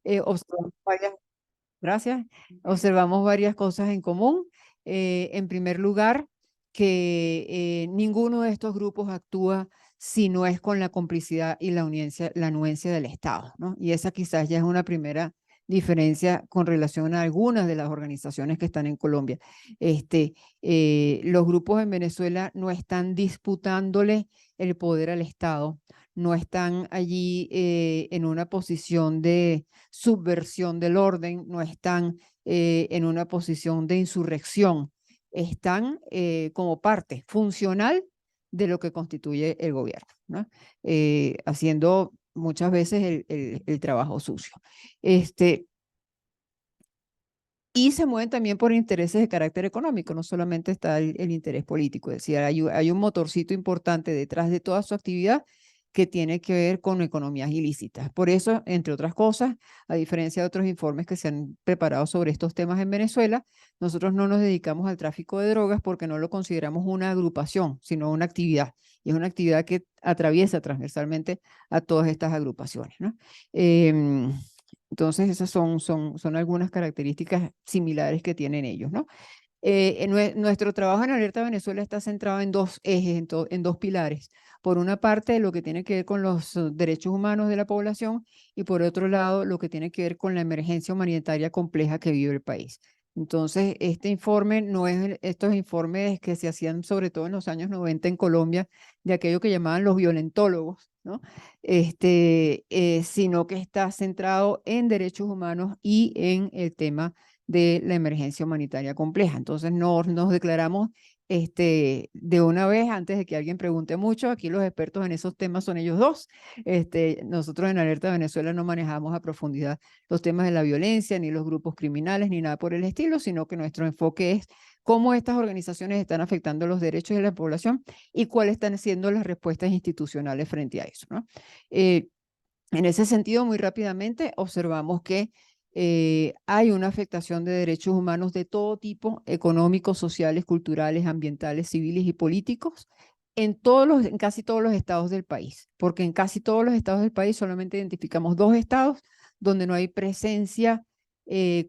Observamos varias, gracias, observamos varias cosas en común. En primer lugar, que ninguno de estos grupos actúa si no es con la complicidad y la anuencia del Estado, ¿no? Y esa quizás ya es una primera diferencia con relación a algunas de las organizaciones que están en Colombia. Los grupos en Venezuela no están disputándole el poder al Estado, no están allí en una posición de subversión del orden, no están en una posición de insurrección, están como parte funcional de lo que constituye el gobierno, ¿no? Haciendo muchas veces el trabajo sucio. Y se mueven también por intereses de carácter económico, no solamente está el interés político, es decir, hay un motorcito importante detrás de toda su actividad que tiene que ver con economías ilícitas. Por eso, entre otras cosas, a diferencia de otros informes que se han preparado sobre estos temas en Venezuela, nosotros no nos dedicamos al tráfico de drogas porque no lo consideramos una agrupación, sino una actividad. Y es una actividad que atraviesa transversalmente a todas estas agrupaciones, ¿no? Entonces, esas son algunas características similares que tienen ellos, ¿no? Nuestro trabajo en Alerta Venezuela está centrado en dos ejes, en dos pilares. Por una parte, lo que tiene que ver con los derechos humanos de la población y por otro lado, lo que tiene que ver con la emergencia humanitaria compleja que vive el país. Entonces, este informe no es estos informes que se hacían sobre todo en los años 90 en Colombia, de aquello que llamaban los violentólogos, ¿no? Sino que está centrado en derechos humanos y en el tema de la emergencia humanitaria compleja. Entonces nos declaramos de una vez, antes de que alguien pregunte mucho, aquí los expertos en esos temas son ellos dos. Nosotros en Alerta Venezuela no manejamos a profundidad los temas de la violencia, ni los grupos criminales, ni nada por el estilo, sino que nuestro enfoque es cómo estas organizaciones están afectando los derechos de la población y cuáles están siendo las respuestas institucionales frente a eso, ¿no? En ese sentido, muy rápidamente, observamos que hay una afectación de derechos humanos de todo tipo, económicos, sociales, culturales, ambientales, civiles y políticos, en casi todos los estados del país, porque en casi todos los estados del país solamente identificamos dos estados donde no hay presencia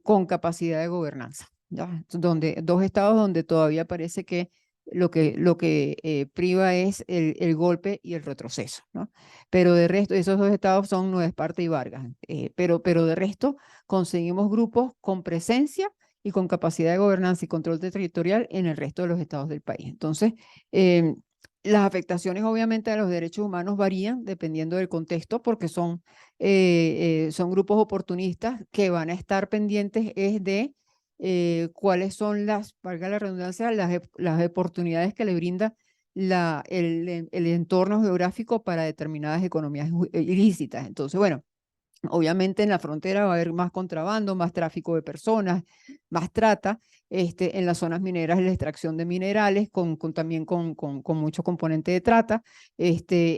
con capacidad de gobernanza, ¿ya? Dos estados donde todavía parece que lo que priva es el golpe y el retroceso, ¿no? Pero de resto, esos dos estados son Nueva Esparta y Vargas, pero de resto conseguimos grupos con presencia y con capacidad de gobernanza y control territorial en el resto de los estados del país. Entonces, las afectaciones obviamente a los derechos humanos varían dependiendo del contexto porque son grupos oportunistas que van a estar pendientes es de cuáles son valga la redundancia, las oportunidades que le brinda el entorno geográfico para determinadas economías ilícitas. Entonces, bueno, obviamente en la frontera va a haber más contrabando, más tráfico de personas, más trata. En las zonas mineras la extracción de minerales, también con mucho componente de trata,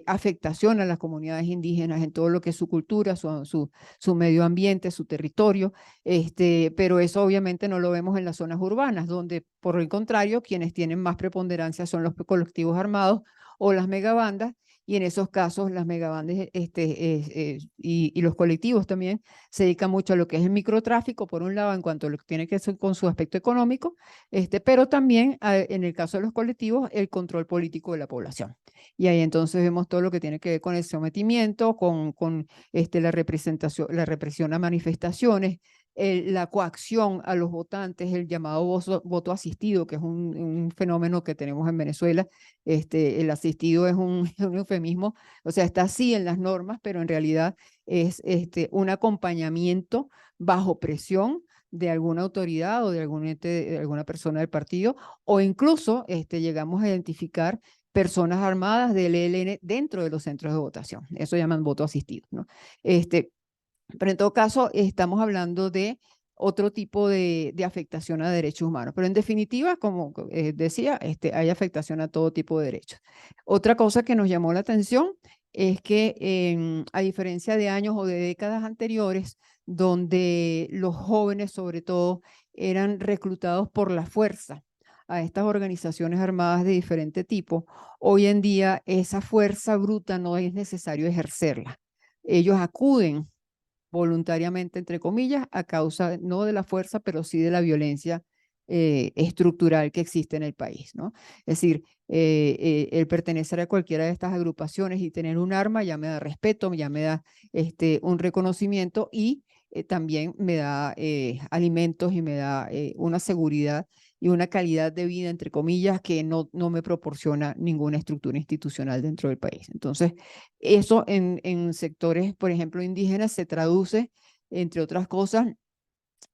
afectación a las comunidades indígenas en todo lo que es su cultura, su medio ambiente, su territorio, pero eso obviamente no lo vemos en las zonas urbanas, donde por el contrario, quienes tienen más preponderancia son los colectivos armados o las megabandas, y en esos casos las megabandas y los colectivos también se dedican mucho a lo que es el microtráfico, por un lado, en cuanto a lo que tiene que ver con su aspecto económico, pero también en el caso de los colectivos, el control político de la población. Y ahí entonces vemos todo lo que tiene que ver con el sometimiento, con la representación, la represión a manifestaciones, la coacción a los votantes, el llamado voto asistido, que es un fenómeno que tenemos en Venezuela. El asistido es un, un eufemismo, o sea, está así en las normas, pero en realidad es un acompañamiento bajo presión de alguna autoridad o de alguna persona del partido, o incluso llegamos a identificar personas armadas del ELN dentro de los centros de votación. Eso llaman voto asistido, ¿no? Pero en todo caso, estamos hablando de otro tipo de afectación a derechos humanos. Pero en definitiva, como decía, hay afectación a todo tipo de derechos. Otra cosa que nos llamó la atención es que a diferencia de años o de décadas anteriores, donde los jóvenes sobre todo eran reclutados por la fuerza a estas organizaciones armadas de diferente tipo, hoy en día esa fuerza bruta no es necesario ejercerla. Ellos acuden voluntariamente, entre comillas, a causa no de la fuerza, pero sí de la violencia estructural que existe en el país, ¿no? Es decir, el pertenecer a cualquiera de estas agrupaciones y tener un arma ya me da respeto, ya me da un reconocimiento y también me da alimentos y me da una seguridad y una calidad de vida, entre comillas, que no me proporciona ninguna estructura institucional dentro del país. Entonces, eso en sectores, por ejemplo, indígenas, se traduce, entre otras cosas,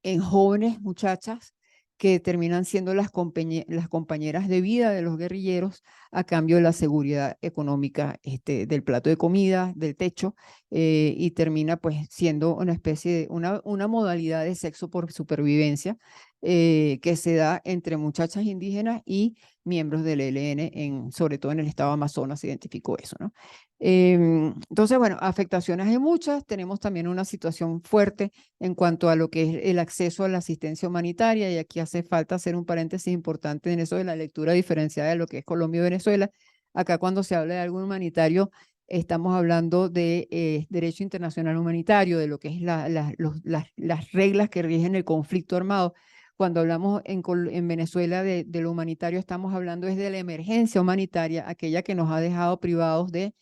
en jóvenes muchachas que terminan siendo las compañeras de vida de los guerrilleros a cambio de la seguridad económica del plato de comida, del techo, y termina pues siendo una especie de una modalidad de sexo por supervivencia que se da entre muchachas indígenas y miembros del ELN, sobre todo en el estado de Amazonas se identificó eso, ¿no? Entonces, bueno, afectaciones hay muchas, tenemos también una situación fuerte en cuanto a lo que es el acceso a la asistencia humanitaria, y aquí hace falta hacer un paréntesis importante en eso de la lectura diferenciada de lo que es Colombia y Venezuela. Acá cuando se habla de algo humanitario, estamos hablando de derecho internacional humanitario, de lo que es las reglas que rigen el conflicto armado. Cuando hablamos en Venezuela de lo humanitario, estamos hablando es de la emergencia humanitaria, aquella que nos ha dejado privados de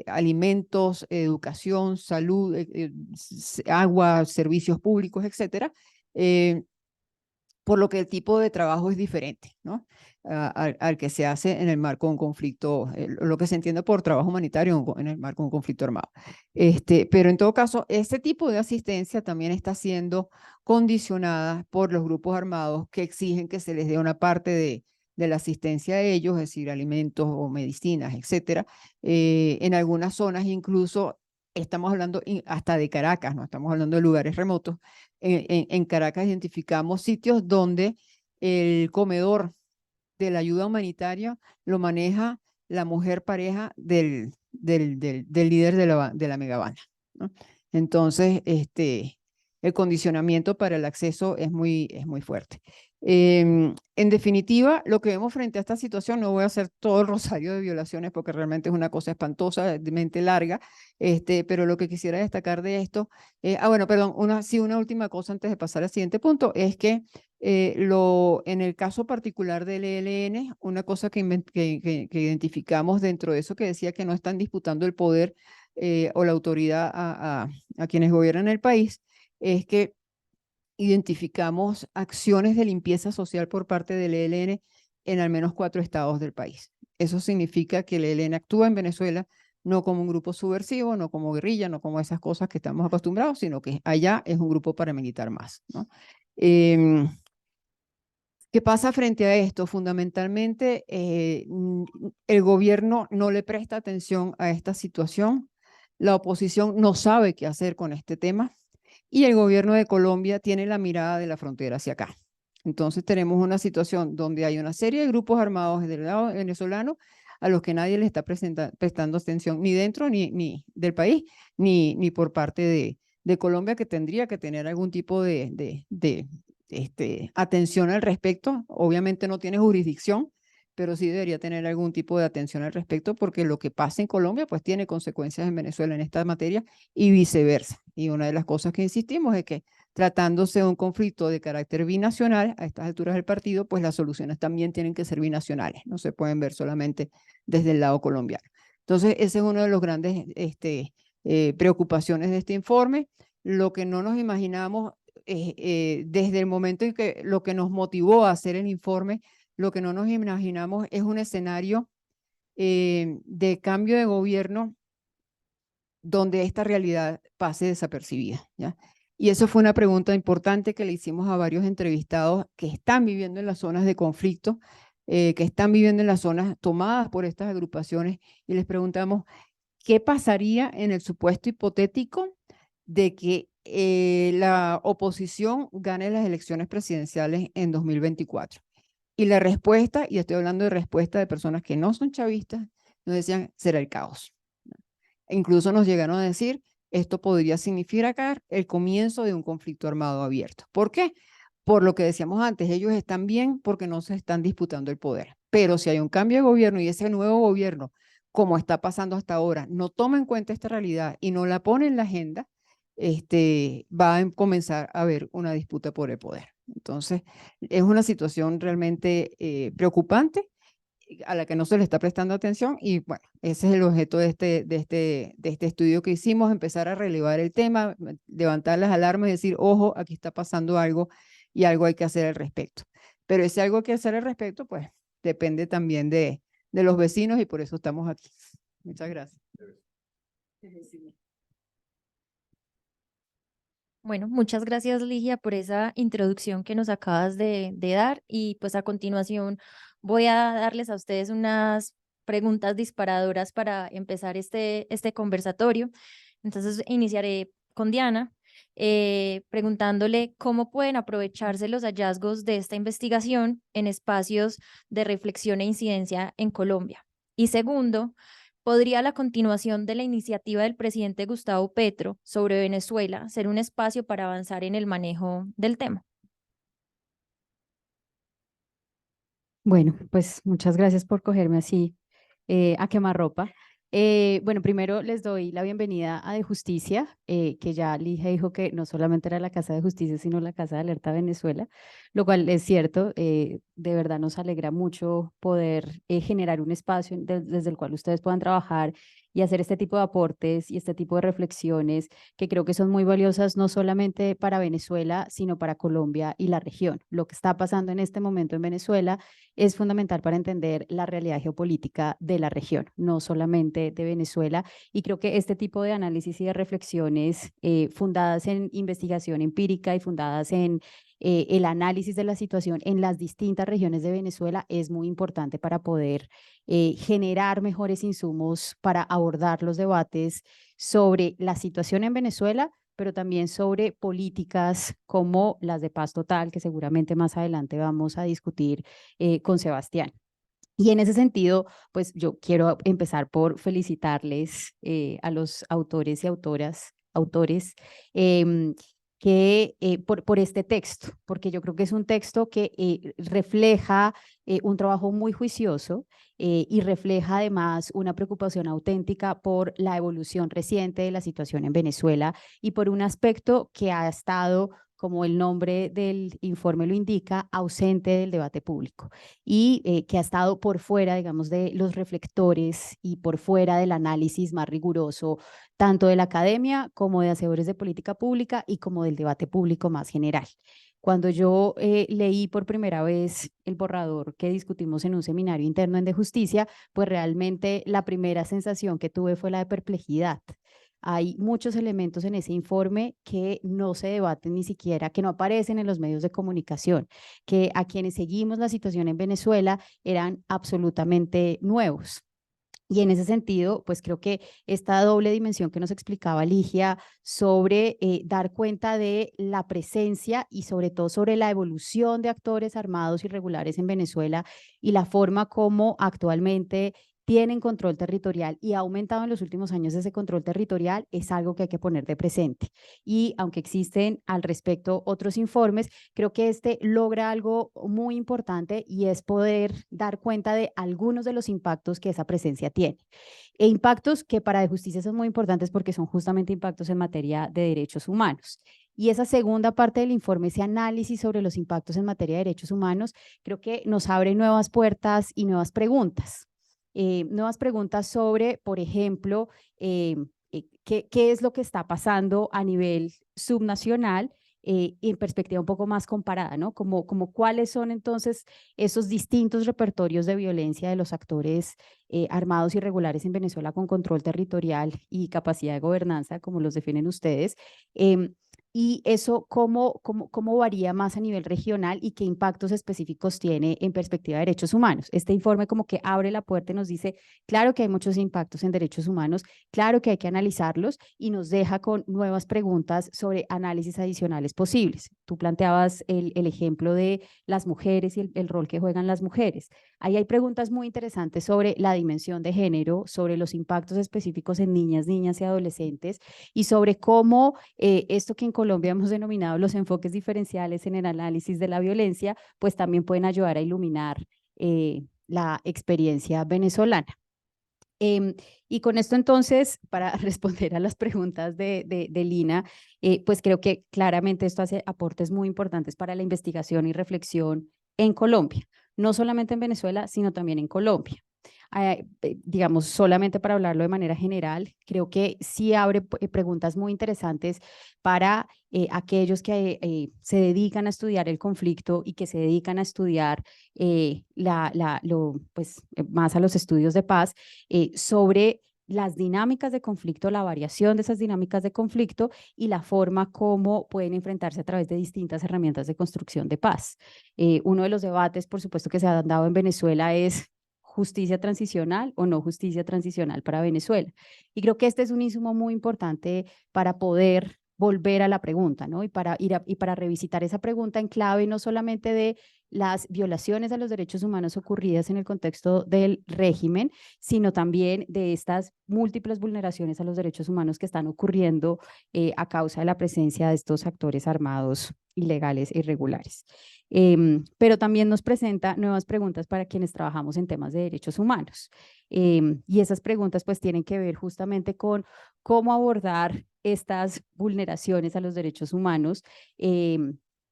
alimentos, educación, salud, agua, servicios públicos, etcétera, por lo que el tipo de trabajo es diferente, ¿no? Al que se hace en el marco de un conflicto, lo que se entiende por trabajo humanitario en el marco de un conflicto armado. Pero en todo caso, este tipo de asistencia también está siendo condicionada por los grupos armados que exigen que se les dé una parte de la asistencia a ellos, es decir, alimentos o medicinas, etcétera. En algunas zonas incluso estamos hablando hasta de Caracas, no estamos hablando de lugares remotos. En Caracas identificamos sitios donde el comedor de la ayuda humanitaria lo maneja la mujer pareja del líder de la megabanda, ¿no? Entonces, el condicionamiento para el acceso es muy fuerte. En definitiva, lo que vemos frente a esta situación, no voy a hacer todo el rosario de violaciones porque realmente es una cosa espantosa, de mente larga, pero lo que quisiera destacar de esto, bueno, perdón, una última cosa antes de pasar al siguiente punto, es que en el caso particular del ELN, una cosa que identificamos dentro de eso que decía que no están disputando el poder o la autoridad a quienes gobiernan el país, es que identificamos acciones de limpieza social por parte del ELN en al menos 4 estados del país. Eso significa que el ELN actúa en Venezuela no como un grupo subversivo, no como guerrilla, no como esas cosas que estamos acostumbrados, sino que allá es un grupo paramilitar más, ¿no? ¿Qué pasa frente a esto? Fundamentalmente, el gobierno no le presta atención a esta situación, la oposición no sabe qué hacer con este tema y el gobierno de Colombia tiene la mirada de la frontera hacia acá. Entonces tenemos una situación donde hay una serie de grupos armados del lado venezolano a los que nadie le está prestando atención ni dentro ni del país, ni por parte de Colombia, que tendría que tener algún tipo de atención al respecto. Obviamente no tiene jurisdicción, pero sí debería tener algún tipo de atención al respecto, porque lo que pasa en Colombia pues tiene consecuencias en Venezuela en esta materia y viceversa. Y una de las cosas que insistimos es que tratándose de un conflicto de carácter binacional, a estas alturas del partido, pues las soluciones también tienen que ser binacionales, no se pueden ver solamente desde el lado colombiano. Entonces, ese es uno de los grandes preocupaciones de este informe. Lo que no nos imaginamos desde el momento en que lo que nos motivó a hacer el informe, lo que no nos imaginamos es un escenario de cambio de gobierno donde esta realidad pase desapercibida, ¿ya? Y eso fue una pregunta importante que le hicimos a varios entrevistados que están viviendo en las zonas de conflicto, que están viviendo en las zonas tomadas por estas agrupaciones, y les preguntamos, ¿qué pasaría en el supuesto hipotético de que la oposición gane las elecciones presidenciales en 2024? Y la respuesta, y estoy hablando de respuesta de personas que no son chavistas, nos decían, será el caos. Incluso nos llegaron a decir, esto podría significar el comienzo de un conflicto armado abierto. ¿Por qué? Por lo que decíamos antes, ellos están bien porque no se están disputando el poder. Pero si hay un cambio de gobierno y ese nuevo gobierno, como está pasando hasta ahora, no toma en cuenta esta realidad y no la pone en la agenda, va a comenzar a haber una disputa por el poder. Entonces, es una situación realmente preocupante a la que no se le está prestando atención y bueno, ese es el objeto de este estudio que hicimos, empezar a relevar el tema, levantar las alarmas y decir, ojo, aquí está pasando algo y algo hay que hacer al respecto. Pero ese algo que hacer al respecto, pues depende también de los vecinos y por eso estamos aquí. Muchas gracias. Bueno, muchas gracias, Ligia, por esa introducción que nos acabas de dar y pues a continuación voy a darles a ustedes unas preguntas disparadoras para empezar este conversatorio. Entonces iniciaré con Diana preguntándole cómo pueden aprovecharse los hallazgos de esta investigación en espacios de reflexión e incidencia en Colombia. Y segundo, ¿podría la continuación de la iniciativa del presidente Gustavo Petro sobre Venezuela ser un espacio para avanzar en el manejo del tema? Bueno, pues muchas gracias por cogerme así a quemarropa. Bueno, primero les doy la bienvenida a De Justicia, que ya Ligia dijo que no solamente era la Casa de Justicia, sino la Casa de Alerta Venezuela, lo cual es cierto. De verdad nos alegra mucho poder generar un espacio desde el cual ustedes puedan trabajar y hacer este tipo de aportes y este tipo de reflexiones que creo que son muy valiosas no solamente para Venezuela, sino para Colombia y la región. Lo que está pasando en este momento en Venezuela es fundamental para entender la realidad geopolítica de la región, no solamente de Venezuela. Y creo que este tipo de análisis y de reflexiones fundadas en investigación empírica y fundadas en el análisis de la situación en las distintas regiones de Venezuela es muy importante para poder generar mejores insumos para abordar los debates sobre la situación en Venezuela, pero también sobre políticas como las de paz total, que seguramente más adelante vamos a discutir con Sebastián. Y en ese sentido, pues yo quiero empezar por felicitarles a los autores y autores por este texto, porque yo creo que es un texto que refleja un trabajo muy juicioso y refleja además una preocupación auténtica por la evolución reciente de la situación en Venezuela y por un aspecto que ha estado, como el nombre del informe lo indica, ausente del debate público y que ha estado por fuera, digamos, de los reflectores y por fuera del análisis más riguroso, tanto de la academia como de hacedores de política pública y como del debate público más general. Cuando yo leí por primera vez el borrador que discutimos en un seminario interno en De Justicia, pues realmente la primera sensación que tuve fue la de perplejidad. Hay muchos elementos en ese informe que no se debaten ni siquiera, que no aparecen en los medios de comunicación, que a quienes seguimos la situación en Venezuela eran absolutamente nuevos. Y en ese sentido, pues creo que esta doble dimensión que nos explicaba Ligia sobre dar cuenta de la presencia y sobre todo sobre la evolución de actores armados irregulares en Venezuela y la forma como actualmente tienen control territorial y ha aumentado en los últimos años ese control territorial, es algo que hay que poner de presente. Y aunque existen al respecto otros informes, creo que este logra algo muy importante y es poder dar cuenta de algunos de los impactos que esa presencia tiene. E impactos que para De Justicia son muy importantes porque son justamente impactos en materia de derechos humanos. Y esa segunda parte del informe, ese análisis sobre los impactos en materia de derechos humanos, creo que nos abre nuevas puertas y nuevas preguntas. Nuevas preguntas sobre, por ejemplo, qué es lo que está pasando a nivel subnacional en perspectiva un poco más comparada, ¿no? Como cuáles son entonces esos distintos repertorios de violencia de los actores armados irregulares en Venezuela con control territorial y capacidad de gobernanza, como los definen ustedes. Y eso cómo varía más a nivel regional y qué impactos específicos tiene en perspectiva de derechos humanos. Este informe como que abre la puerta y nos dice, claro que hay muchos impactos en derechos humanos, claro que hay que analizarlos y nos deja con nuevas preguntas sobre análisis adicionales posibles. Tú planteabas el ejemplo de las mujeres y el rol que juegan las mujeres. Ahí hay preguntas muy interesantes sobre la dimensión de género, sobre los impactos específicos en niñas y adolescentes y sobre cómo esto que en Colombia hemos denominado los enfoques diferenciales en el análisis de la violencia, pues también pueden ayudar a iluminar la experiencia venezolana. Y con esto entonces, para responder a las preguntas de Lina, pues creo que claramente esto hace aportes muy importantes para la investigación y reflexión en Colombia, no solamente en Venezuela, sino también en Colombia. Digamos, solamente para hablarlo de manera general, creo que sí abre preguntas muy interesantes para aquellos que se dedican a estudiar el conflicto y que se dedican a estudiar más a los estudios de paz sobre las dinámicas de conflicto, la variación de esas dinámicas de conflicto y la forma como pueden enfrentarse a través de distintas herramientas de construcción de paz. Uno de los debates, por supuesto, que se han dado en Venezuela es justicia transicional o no justicia transicional para Venezuela. Y creo que este es un insumo muy importante para poder volver a la pregunta, ¿no? Y para revisitar esa pregunta en clave no solamente de las violaciones a los derechos humanos ocurridas en el contexto del régimen, sino también de estas múltiples vulneraciones a los derechos humanos que están ocurriendo a causa de la presencia de estos actores armados ilegales e irregulares. Pero también nos presenta nuevas preguntas para quienes trabajamos en temas de derechos humanos. Y esas preguntas pues tienen que ver justamente con cómo abordar estas vulneraciones a los derechos humanos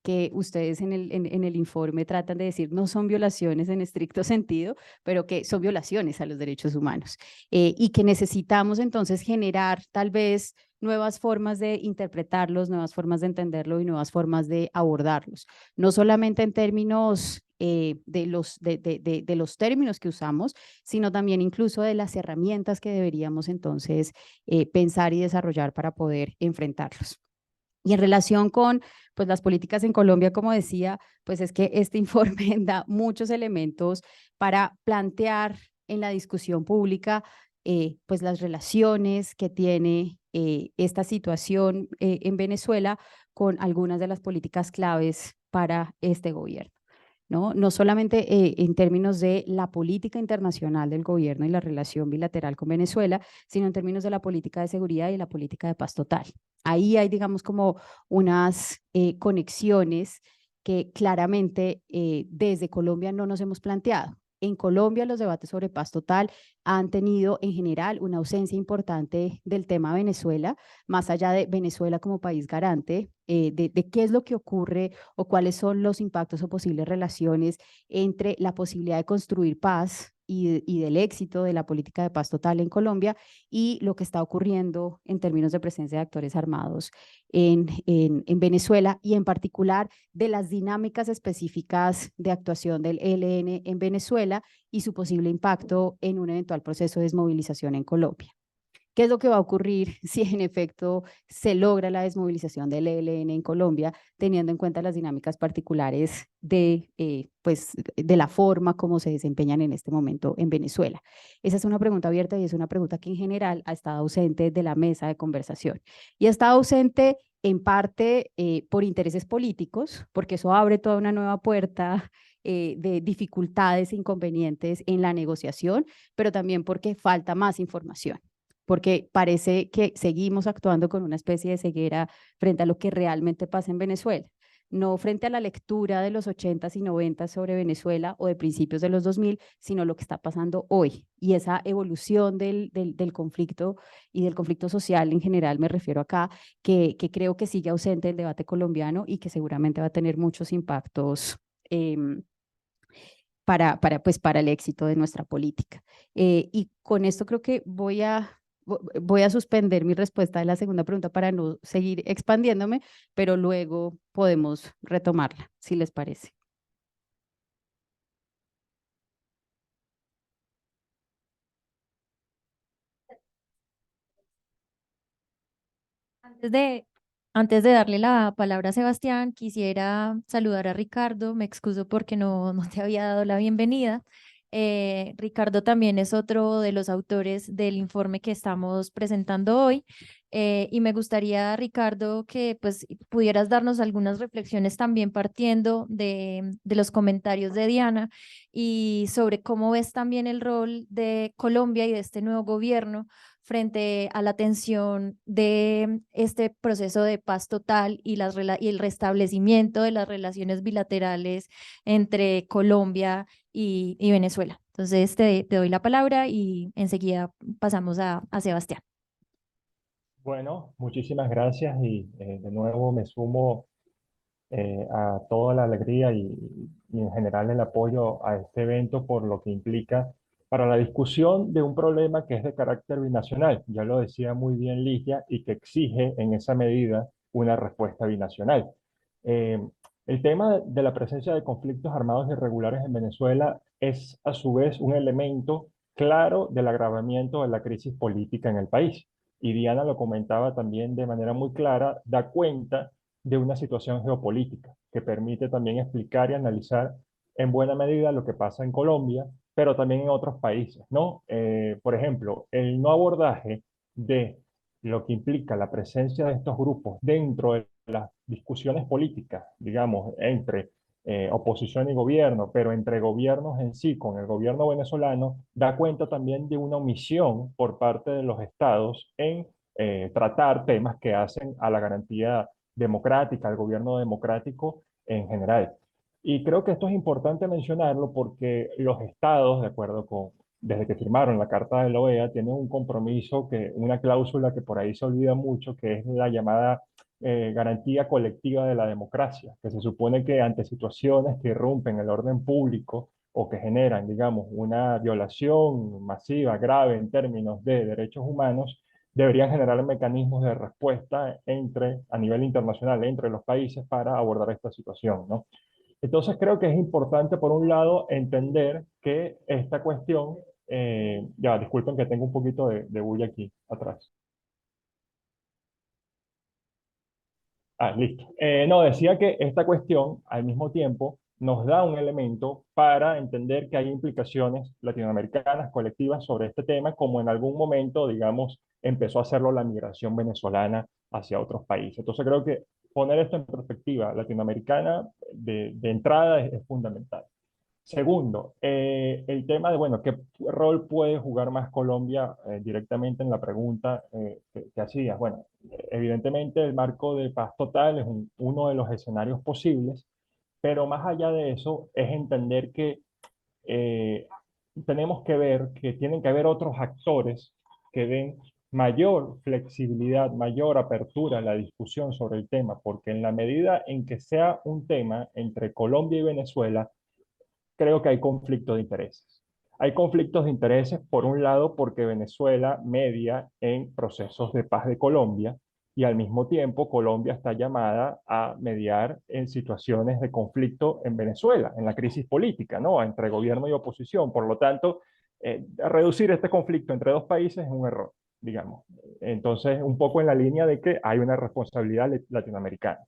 que ustedes en el informe tratan de decir no son violaciones en estricto sentido, pero que son violaciones a los derechos humanos y que necesitamos entonces generar tal vez nuevas formas de interpretarlos, nuevas formas de entenderlo y nuevas formas de abordarlos, no solamente en términos de los términos que usamos, sino también incluso de las herramientas que deberíamos entonces pensar y desarrollar para poder enfrentarlos. Y en relación con pues, las políticas en Colombia, como decía, pues es que este informe da muchos elementos para plantear en la discusión pública pues las relaciones que tiene esta situación en Venezuela con algunas de las políticas claves para este gobierno. No solamente en términos de la política internacional del gobierno y la relación bilateral con Venezuela, sino en términos de la política de seguridad y la política de paz total. Ahí hay, digamos, como unas conexiones que claramente desde Colombia no nos hemos planteado. En Colombia los debates sobre paz total han tenido en general una ausencia importante del tema Venezuela, más allá de Venezuela como país garante, de qué es lo que ocurre o cuáles son los impactos o posibles relaciones entre la posibilidad de construir paz y del éxito de la política de paz total en Colombia y lo que está ocurriendo en términos de presencia de actores armados en Venezuela y en particular de las dinámicas específicas de actuación del ELN en Venezuela y su posible impacto en un eventual proceso de desmovilización en Colombia. ¿Qué es lo que va a ocurrir si en efecto se logra la desmovilización del ELN en Colombia, teniendo en cuenta las dinámicas particulares de la forma como se desempeñan en este momento en Venezuela? Esa es una pregunta abierta y es una pregunta que en general ha estado ausente de la mesa de conversación. Y ha estado ausente en parte por intereses políticos, porque eso abre toda una nueva puerta de dificultades e inconvenientes en la negociación, pero también porque falta más información, porque parece que seguimos actuando con una especie de ceguera frente a lo que realmente pasa en Venezuela, no frente a la lectura de los 80s y 90s sobre Venezuela o de principios de los 2000, sino lo que está pasando hoy. Y esa evolución del conflicto y del conflicto social en general, me refiero acá, que creo que sigue ausente del debate colombiano y que seguramente va a tener muchos impactos para el éxito de nuestra política. Y con esto creo que voy a suspender mi respuesta de la segunda pregunta para no seguir expandiéndome, pero luego podemos retomarla, si les parece. Antes de darle la palabra a Sebastián, quisiera saludar a Ricardo. Me excuso porque no te había dado la bienvenida. Ricardo también es otro de los autores del informe que estamos presentando hoy. Y me gustaría, Ricardo, que pues pudieras darnos algunas reflexiones también partiendo de los comentarios de Diana y sobre cómo ves también el rol de Colombia y de este nuevo gobierno frente a la tensión de este proceso de paz total y el restablecimiento de las relaciones bilaterales entre Colombia y Venezuela. Entonces te doy la palabra y enseguida pasamos a Sebastián. Bueno, muchísimas gracias y de nuevo me sumo a toda la alegría y en general el apoyo a este evento por lo que implica para la discusión de un problema que es de carácter binacional. Ya lo decía muy bien Ligia y que exige en esa medida una respuesta binacional. Eh, el tema de la presencia de conflictos armados irregulares en Venezuela es a su vez un elemento claro del agravamiento de la crisis política en el país. Y Diana lo comentaba también de manera muy clara, da cuenta de una situación geopolítica que permite también explicar y analizar en buena medida lo que pasa en Colombia, pero también en otros países, ¿no? Por ejemplo, el no abordaje de lo que implica la presencia de estos grupos dentro de las discusiones políticas, digamos, entre oposición y gobierno, pero entre gobiernos en sí, con el gobierno venezolano, da cuenta también de una omisión por parte de los estados en tratar temas que hacen a la garantía democrática, al gobierno democrático en general. Y creo que esto es importante mencionarlo porque los estados, de acuerdo con, desde que firmaron la Carta de la OEA, tienen un compromiso, una cláusula que por ahí se olvida mucho, que es la llamada garantía colectiva de la democracia, que se supone que ante situaciones que irrumpen el orden público o que generan, digamos, una violación masiva, grave en términos de derechos humanos, deberían generar mecanismos de respuesta a nivel internacional, entre los países para abordar esta situación, ¿no? Entonces creo que es importante, por un lado, entender que esta cuestión, ya, disculpen que tengo un poquito de bulla aquí atrás. Ah, listo. No, decía que esta cuestión, al mismo tiempo, nos da un elemento para entender que hay implicaciones latinoamericanas colectivas sobre este tema, como en algún momento, digamos, empezó a hacerlo la migración venezolana hacia otros países. Entonces creo que poner esto en perspectiva latinoamericana de entrada es fundamental. Segundo, el tema de, bueno, ¿qué rol puede jugar más Colombia directamente en la pregunta que hacías? Bueno, evidentemente el marco de paz total es uno de los escenarios posibles, pero más allá de eso es entender que eh, tenemos que ver que tienen que haber otros actores que den mayor flexibilidad, mayor apertura a la discusión sobre el tema, porque en la medida en que sea un tema entre Colombia y Venezuela, creo que hay conflictos de intereses. Hay conflictos de intereses, por un lado, porque Venezuela media en procesos de paz de Colombia y al mismo tiempo Colombia está llamada a mediar en situaciones de conflicto en Venezuela, en la crisis política, ¿no? Entre gobierno y oposición. Por lo tanto, reducir este conflicto entre dos países es un error, digamos. Entonces, un poco en la línea de que hay una responsabilidad latinoamericana.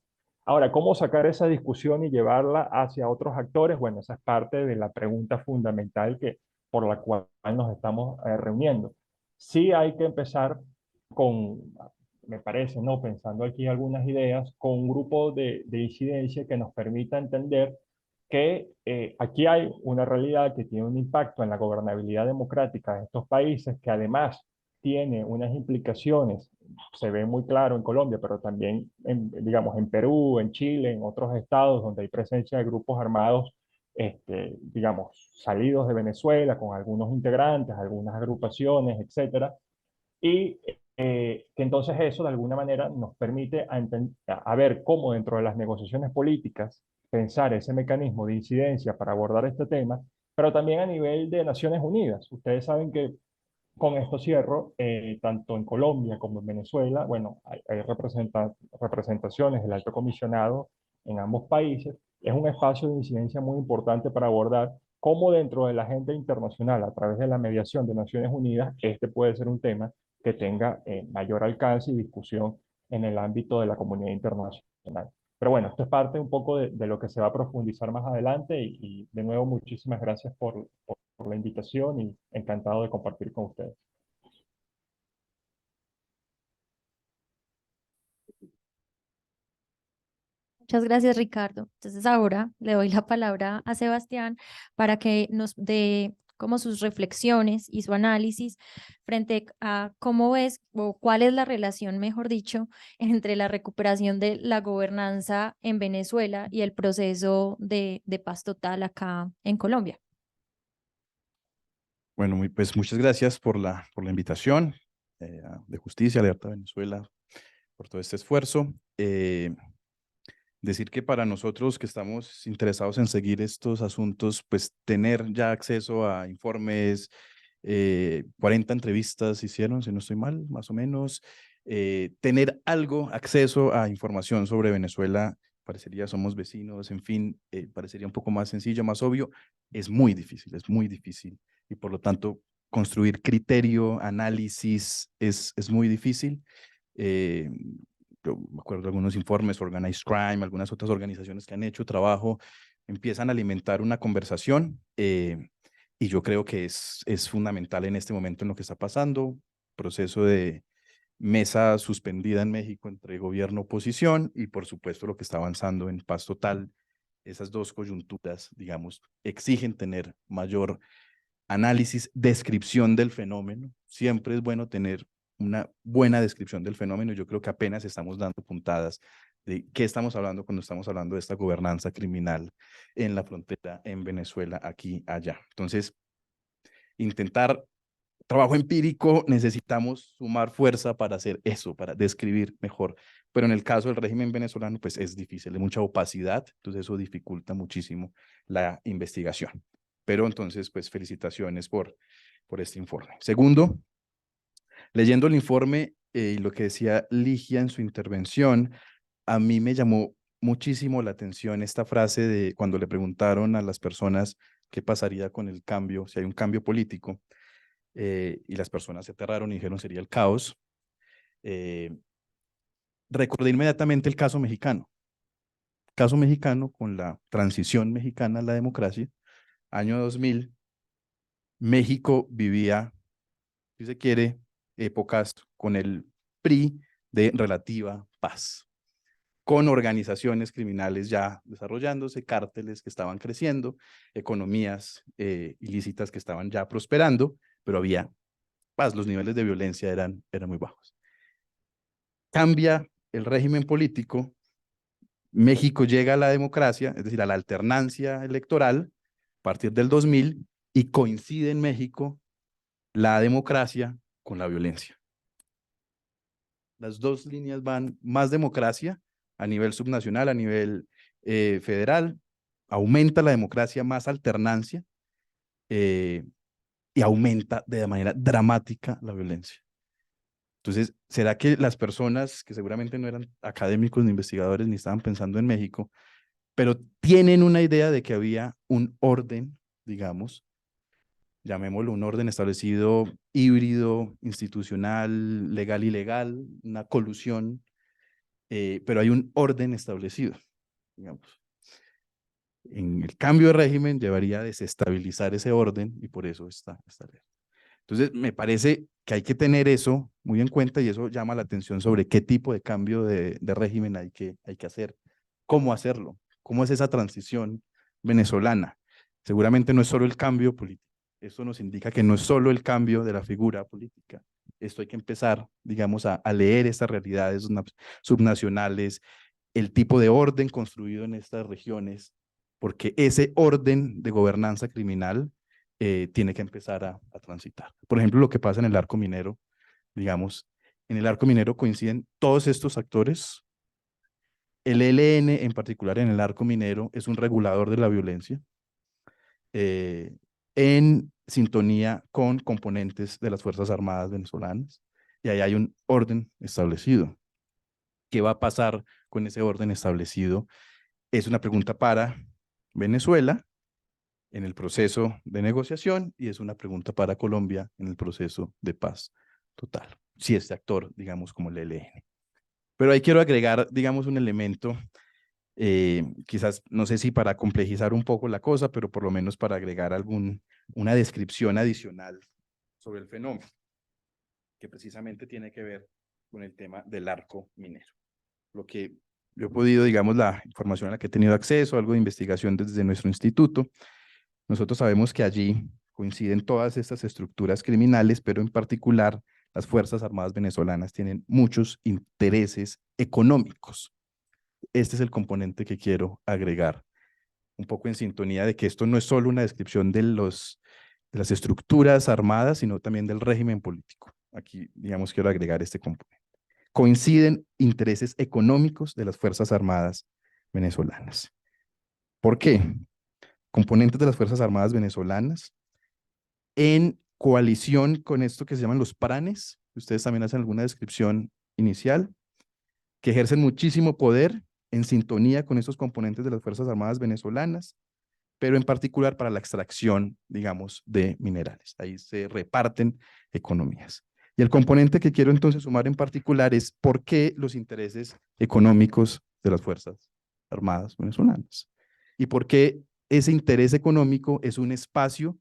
Ahora, ¿cómo sacar esa discusión y llevarla hacia otros actores? Bueno, esa es parte de la pregunta fundamental por la cual nos estamos reuniendo. Sí hay que empezar con, me parece, ¿no? Pensando aquí algunas ideas, con un grupo de incidencia que nos permita entender que aquí hay una realidad que tiene un impacto en la gobernabilidad democrática de estos países, que además tiene unas implicaciones, se ve muy claro en Colombia, pero también, digamos, en Perú, en Chile, en otros estados donde hay presencia de grupos armados, digamos, salidos de Venezuela, con algunos integrantes, algunas agrupaciones, etcétera, y que entonces eso de alguna manera nos permite a ver cómo dentro de las negociaciones políticas pensar ese mecanismo de incidencia para abordar este tema, pero también a nivel de Naciones Unidas. Ustedes saben que con esto cierro, tanto en Colombia como en Venezuela, bueno, hay representaciones del alto comisionado en ambos países. Es un espacio de incidencia muy importante para abordar cómo dentro de la agenda internacional, a través de la mediación de Naciones Unidas, este puede ser un tema que tenga mayor alcance y discusión en el ámbito de la comunidad internacional. Pero bueno, esto es parte un poco de lo que se va a profundizar más adelante y de nuevo muchísimas gracias por la invitación y encantado de compartir con ustedes. Muchas gracias, Ricardo. Entonces ahora le doy la palabra a Sebastián para que nos dé como sus reflexiones y su análisis frente a cómo ves o cuál es la relación, mejor dicho, entre la recuperación de la gobernanza en Venezuela y el proceso de paz total acá en Colombia. Bueno, pues muchas gracias por la invitación de Justicia, Alerta Venezuela, por todo este esfuerzo. Decir que para nosotros que estamos interesados en seguir estos asuntos, pues tener ya acceso a informes, 40 entrevistas hicieron, si no estoy mal, más o menos, tener acceso a información sobre Venezuela, parecería somos vecinos, en fin, parecería un poco más sencillo, más obvio, es muy difícil, y por lo tanto construir criterio, análisis, es muy difícil. Yo me acuerdo de algunos informes, Organized Crime, algunas otras organizaciones que han hecho trabajo, empiezan a alimentar una conversación y yo creo que es fundamental en este momento en lo que está pasando, proceso de mesa suspendida en México entre gobierno y oposición y por supuesto lo que está avanzando en paz total. Esas dos coyunturas, digamos, exigen tener mayor análisis, descripción del fenómeno. Siempre es bueno tener una buena descripción del fenómeno. Yo creo que apenas estamos dando puntadas de qué estamos hablando cuando estamos hablando de esta gobernanza criminal en la frontera, en Venezuela, aquí, allá. Entonces, intentar trabajo empírico, necesitamos sumar fuerza para hacer eso, para describir mejor. Pero en el caso del régimen venezolano, pues es difícil, hay mucha opacidad, entonces eso dificulta muchísimo la investigación. Pero entonces, pues felicitaciones por este informe. Segundo, leyendo el informe y lo que decía Ligia en su intervención, a mí me llamó muchísimo la atención esta frase de cuando le preguntaron a las personas qué pasaría con el cambio, si hay un cambio político, y las personas se aterraron y dijeron sería el caos. Recordé inmediatamente el caso mexicano con la transición mexicana a la democracia, año 2000, México vivía, si se quiere, épocas con el PRI de relativa paz, con organizaciones criminales ya desarrollándose, cárteles que estaban creciendo, economías ilícitas que estaban ya prosperando, pero había paz, los niveles de violencia eran muy bajos. Cambia el régimen político, México llega a la democracia, es decir, a la alternancia electoral a partir del 2000 y coincide en México la democracia con la violencia. Las dos líneas van más democracia a nivel subnacional, a nivel federal, aumenta la democracia, más alternancia y aumenta de manera dramática la violencia. Entonces, ¿será que las personas que seguramente no eran académicos ni investigadores ni estaban pensando en México, pero tienen una idea de que había un orden, digamos, llamémoslo un orden establecido híbrido, institucional, legal, ilegal, una colusión, pero hay un orden establecido, digamos? En el cambio de régimen llevaría a desestabilizar ese orden y por eso está ley. Entonces, me parece que hay que tener eso muy en cuenta y eso llama la atención sobre qué tipo de cambio de régimen hay que hacer, cómo hacerlo, cómo es esa transición venezolana. Seguramente no es solo el cambio político, esto nos indica que no es solo el cambio de la figura política. Esto hay que empezar, digamos, a leer estas realidades subnacionales, el tipo de orden construido en estas regiones, porque ese orden de gobernanza criminal tiene que empezar a transitar. Por ejemplo, lo que pasa en el arco minero, digamos, en el arco minero coinciden todos estos actores. El ELN, en particular en el arco minero, es un regulador de la violencia en sintonía con componentes de las Fuerzas Armadas venezolanas. Y ahí hay un orden establecido. ¿Qué va a pasar con ese orden establecido? Es una pregunta para Venezuela en el proceso de negociación y es una pregunta para Colombia en el proceso de paz total. Si este actor, digamos, como el ELN. Pero ahí quiero agregar, digamos, un elemento, quizás, no sé si para complejizar un poco la cosa, pero por lo menos para agregar una descripción adicional sobre el fenómeno, que precisamente tiene que ver con el tema del arco minero. Lo que yo he podido, digamos, la información a la que he tenido acceso, algo de investigación desde nuestro instituto, nosotros sabemos que allí coinciden todas estas estructuras criminales, pero en particular las Fuerzas Armadas venezolanas tienen muchos intereses económicos. Este es el componente que quiero agregar, un poco en sintonía de que esto no es solo una descripción de los de las estructuras armadas, sino también del régimen político. Aquí, digamos, quiero agregar este componente. Coinciden intereses económicos de las Fuerzas Armadas venezolanas. ¿Por qué? Componentes de las Fuerzas Armadas venezolanas en coalición con esto que se llaman los pranes, ustedes también hacen alguna descripción inicial, que ejercen muchísimo poder en sintonía con estos componentes de las Fuerzas Armadas venezolanas, pero en particular para la extracción, digamos, de minerales. Ahí se reparten economías. Y el componente que quiero entonces sumar en particular es por qué los intereses económicos de las Fuerzas Armadas venezolanas. Y por qué ese interés económico es un espacio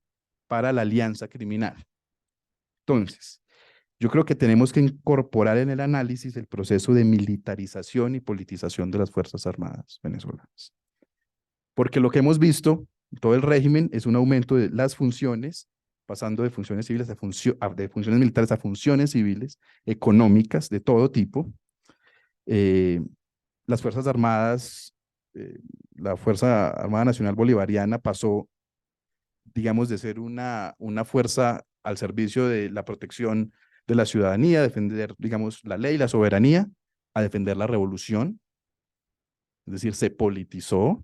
para la alianza criminal. Entonces, yo creo que tenemos que incorporar en el análisis el proceso de militarización y politización de las Fuerzas Armadas venezolanas. Porque lo que hemos visto en todo el régimen es un aumento de las funciones, pasando de funciones civiles de funciones militares a funciones civiles, económicas, de todo tipo. Las Fuerzas Armadas, la Fuerza Armada Nacional Bolivariana pasó, digamos, de ser una fuerza al servicio de la protección de la ciudadanía, defender, digamos, la ley, la soberanía, a defender la revolución. Es decir, se politizó.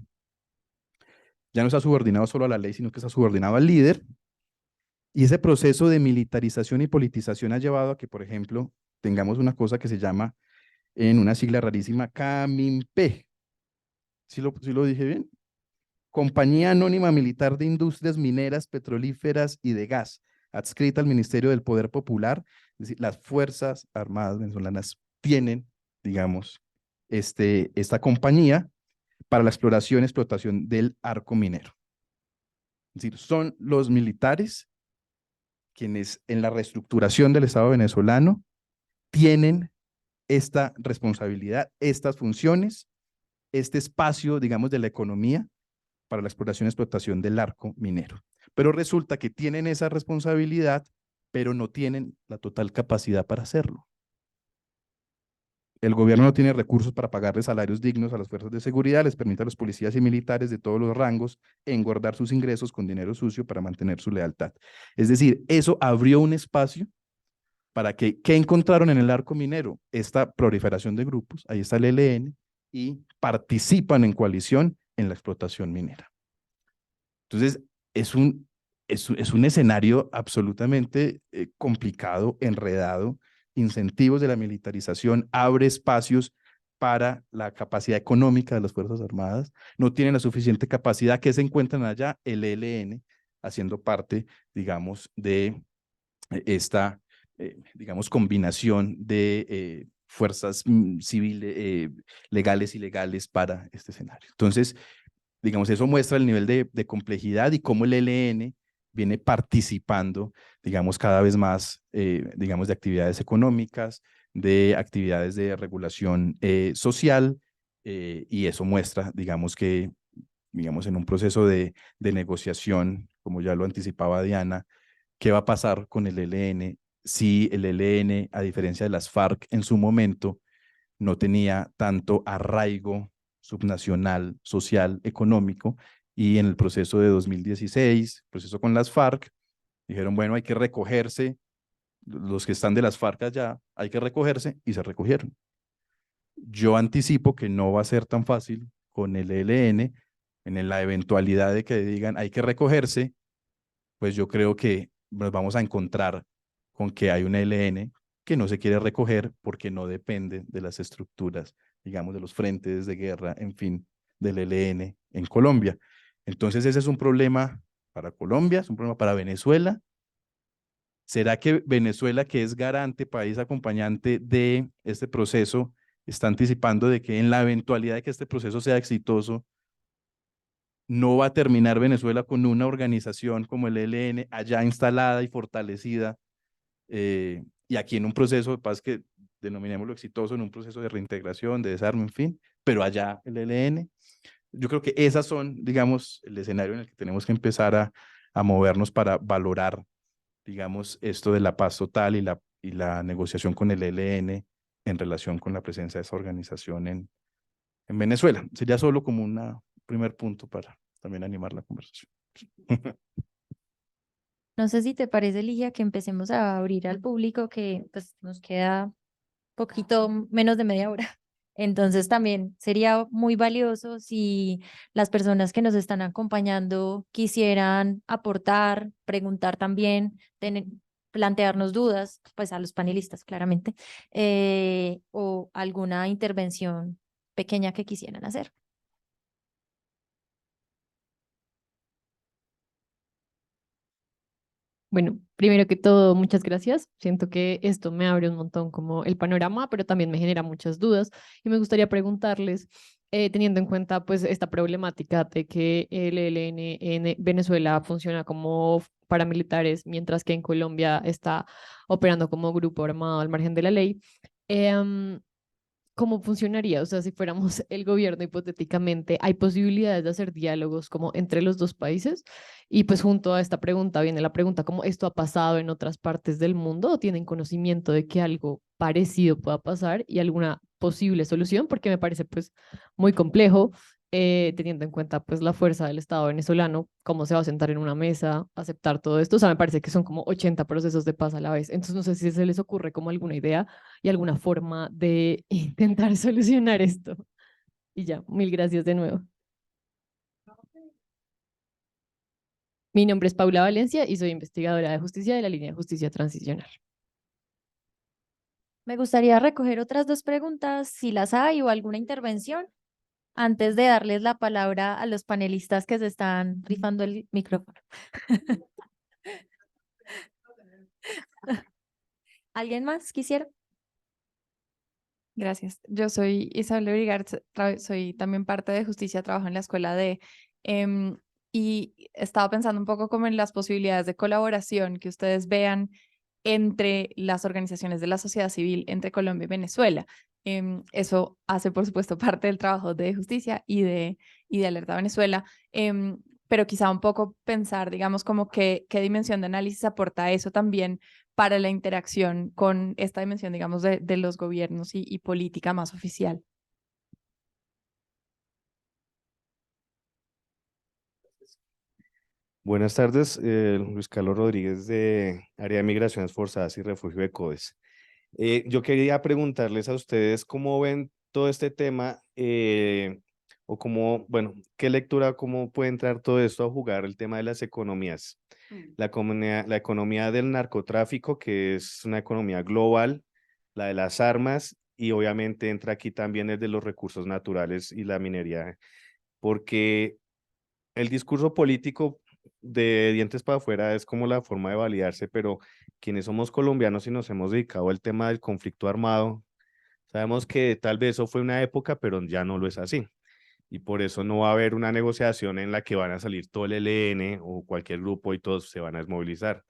Ya no está subordinado solo a la ley, sino que está subordinado al líder. Y ese proceso de militarización y politización ha llevado a que, por ejemplo, tengamos una cosa que se llama, en una sigla rarísima, CAMIMPE. ¿Sí lo dije bien? Compañía Anónima Militar de Industrias Mineras, Petrolíferas y de Gas, adscrita al Ministerio del Poder Popular. Es decir, las Fuerzas Armadas venezolanas tienen, digamos, esta compañía para la exploración y explotación del arco minero. Es decir, son los militares quienes en la reestructuración del Estado venezolano tienen esta responsabilidad, estas funciones, este espacio, digamos, de la economía para la exploración y explotación del arco minero. Pero resulta que tienen esa responsabilidad, pero no tienen la total capacidad para hacerlo. El gobierno no tiene recursos para pagarles salarios dignos a las fuerzas de seguridad, les permite a los policías y militares de todos los rangos engordar sus ingresos con dinero sucio para mantener su lealtad. Es decir, eso abrió un espacio para que, ¿qué encontraron en el arco minero? Esta proliferación de grupos, ahí está el ELN, y participan en coalición en la explotación minera. Entonces, es un escenario absolutamente complicado, enredado. Incentivos de la militarización, abre espacios para la capacidad económica de las Fuerzas Armadas, no tienen la suficiente capacidad que se encuentran allá, el ELN, haciendo parte, digamos, de esta, digamos, combinación de fuerzas civiles, legales y ilegales para este escenario. Entonces, digamos, eso muestra el nivel de complejidad y cómo el ELN viene participando, digamos, cada vez más, digamos, de actividades económicas, de actividades de regulación social, y eso muestra, digamos, que, digamos, en un proceso de negociación, como ya lo anticipaba Diana, ¿qué va a pasar con el ELN si el ELN, a diferencia de las FARC en su momento, no tenía tanto arraigo subnacional, social, económico, y en el proceso de 2016, proceso con las FARC, dijeron, bueno, hay que recogerse, los que están de las FARC allá, hay que recogerse, y se recogieron. Yo anticipo que no va a ser tan fácil con el ELN, en la eventualidad de que digan hay que recogerse, pues yo creo que nos vamos a encontrar con que hay un ELN que no se quiere recoger porque no depende de las estructuras, digamos, de los frentes de guerra, en fin, del ELN en Colombia. Entonces ese es un problema para Colombia, es un problema para Venezuela. ¿Será que Venezuela, que es garante, país acompañante de este proceso, está anticipando de que en la eventualidad de que este proceso sea exitoso, no va a terminar Venezuela con una organización como el ELN allá instalada y fortalecida, y aquí en un proceso de paz que denominémoslo exitoso, en un proceso de reintegración, de desarme, en fin, pero allá el ELN? Yo creo que esas son, digamos, el escenario en el que tenemos que empezar a movernos para valorar, digamos, esto de la paz total y la negociación con el ELN en relación con la presencia de esa organización en Venezuela. Sería solo como un primer punto para también animar la conversación. No sé si te parece, Ligia, que empecemos a abrir al público, que pues nos queda poquito menos de media hora. Entonces también sería muy valioso si las personas que nos están acompañando quisieran aportar, preguntar también, plantearnos dudas, pues a los panelistas claramente, o alguna intervención pequeña que quisieran hacer. Bueno, primero que todo, muchas gracias. Siento que esto me abre un montón como el panorama, pero también me genera muchas dudas y me gustaría preguntarles, teniendo en cuenta pues esta problemática de que el ELN en Venezuela funciona como paramilitares, mientras que en Colombia está operando como grupo armado al margen de la ley. em, ¿Cómo funcionaría? O sea, si fuéramos el gobierno hipotéticamente, ¿hay posibilidades de hacer diálogos como entre los dos países? Y pues junto a esta pregunta viene la pregunta, ¿cómo esto ha pasado en otras partes del mundo? ¿O tienen conocimiento de que algo parecido pueda pasar y alguna posible solución? Porque me parece pues muy complejo, teniendo en cuenta pues la fuerza del Estado venezolano, cómo se va a sentar en una mesa, aceptar todo esto. O sea, me parece que son como 80 procesos de paz a la vez. Entonces no sé si se les ocurre como alguna idea y alguna forma de intentar solucionar esto. Y ya, mil gracias de nuevo. Mi nombre es Paula Valencia y soy investigadora de justicia de la línea de justicia transicional. Me gustaría recoger otras dos preguntas, si las hay, o alguna intervención, antes de darles la palabra a los panelistas que se están rifando el micrófono. ¿Alguien más quisiera? Gracias. Yo soy Isabel Brigart, soy también parte de justicia, trabajo en la escuela de, y estaba pensando un poco como en las posibilidades de colaboración que ustedes vean entre las organizaciones de la sociedad civil entre Colombia y Venezuela. Eso hace, por supuesto, parte del trabajo de justicia y de Alerta Venezuela, pero quizá un poco pensar, digamos, como qué dimensión de análisis aporta eso también para la interacción con esta dimensión, digamos, de los gobiernos y política más oficial. Buenas tardes, Luis Carlos Rodríguez de Área de Migraciones Forzadas y Refugio de CODES. Yo quería preguntarles a ustedes cómo ven todo este tema o cómo, bueno, qué lectura, cómo puede entrar todo esto a jugar el tema de las economías. La economía del narcotráfico, que es una economía global, la de las armas y obviamente entra aquí también el de los recursos naturales y la minería, porque el discurso político de dientes para afuera es como la forma de validarse, pero quienes somos colombianos y nos hemos dedicado al tema del conflicto armado, sabemos que tal vez eso fue una época, pero ya no lo es así. Y por eso no va a haber una negociación en la que van a salir todo el ELN o cualquier grupo y todos se van a desmovilizar.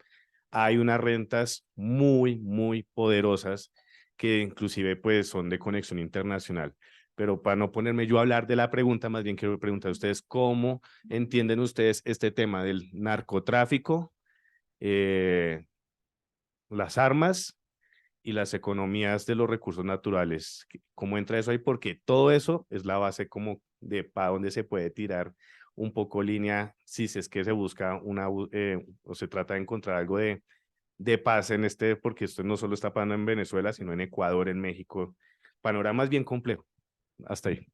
Hay unas rentas muy, muy poderosas que inclusive pues son de conexión internacional. Pero para no ponerme yo a hablar de la pregunta, más bien quiero preguntar a ustedes cómo entienden ustedes este tema del narcotráfico, las armas y las economías de los recursos naturales. ¿Cómo entra eso ahí? Porque todo eso es la base como de para dónde se puede tirar un poco línea si es que se busca o se trata de encontrar algo de paz en porque esto no solo está pasando en Venezuela, sino en Ecuador, en México. Panorama es bien complejo. Hasta ahí.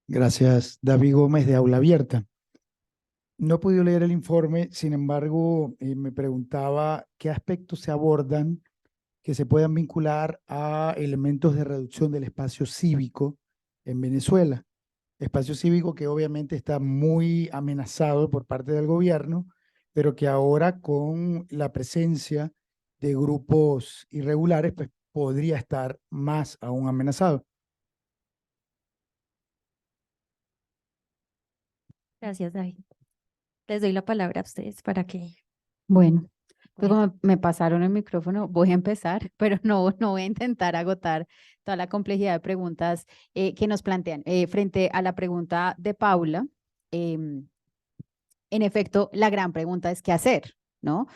Gracias, David Gómez de Aula Abierta. No he podido leer el informe, sin embargo, me preguntaba qué aspectos se abordan que se puedan vincular a elementos de reducción del espacio cívico en Venezuela. Espacio cívico que obviamente está muy amenazado por parte del gobierno, pero que ahora con la presencia de grupos irregulares, pues podría estar más aún amenazado. Gracias, David. Les doy la palabra a ustedes para que... Bueno, pues Bueno. como me pasaron el micrófono, voy a empezar, pero no voy a intentar agotar toda la complejidad de preguntas que nos plantean. Frente a la pregunta de Paula, en efecto, la gran pregunta es qué hacer, ¿no?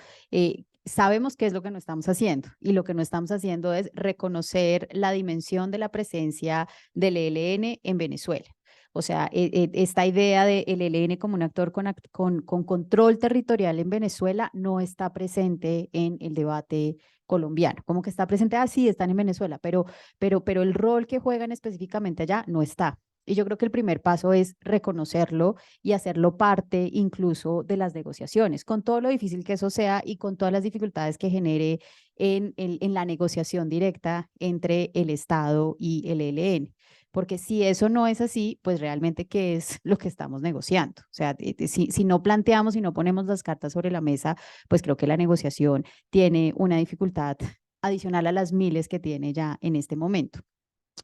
Sabemos qué es lo que no estamos haciendo y lo que no estamos haciendo es reconocer la dimensión de la presencia del ELN en Venezuela. O sea, esta idea del ELN como un actor con control territorial en Venezuela no está presente en el debate colombiano. Como que está presente, sí, están en Venezuela, pero el rol que juegan específicamente allá no está. Y yo creo que el primer paso es reconocerlo y hacerlo parte incluso de las negociaciones, con todo lo difícil que eso sea y con todas las dificultades que genere en la negociación directa entre el Estado y el ELN. Porque si eso no es así, pues realmente, ¿qué es lo que estamos negociando? O sea, si no planteamos y no ponemos las cartas sobre la mesa, pues creo que la negociación tiene una dificultad adicional a las miles que tiene ya en este momento.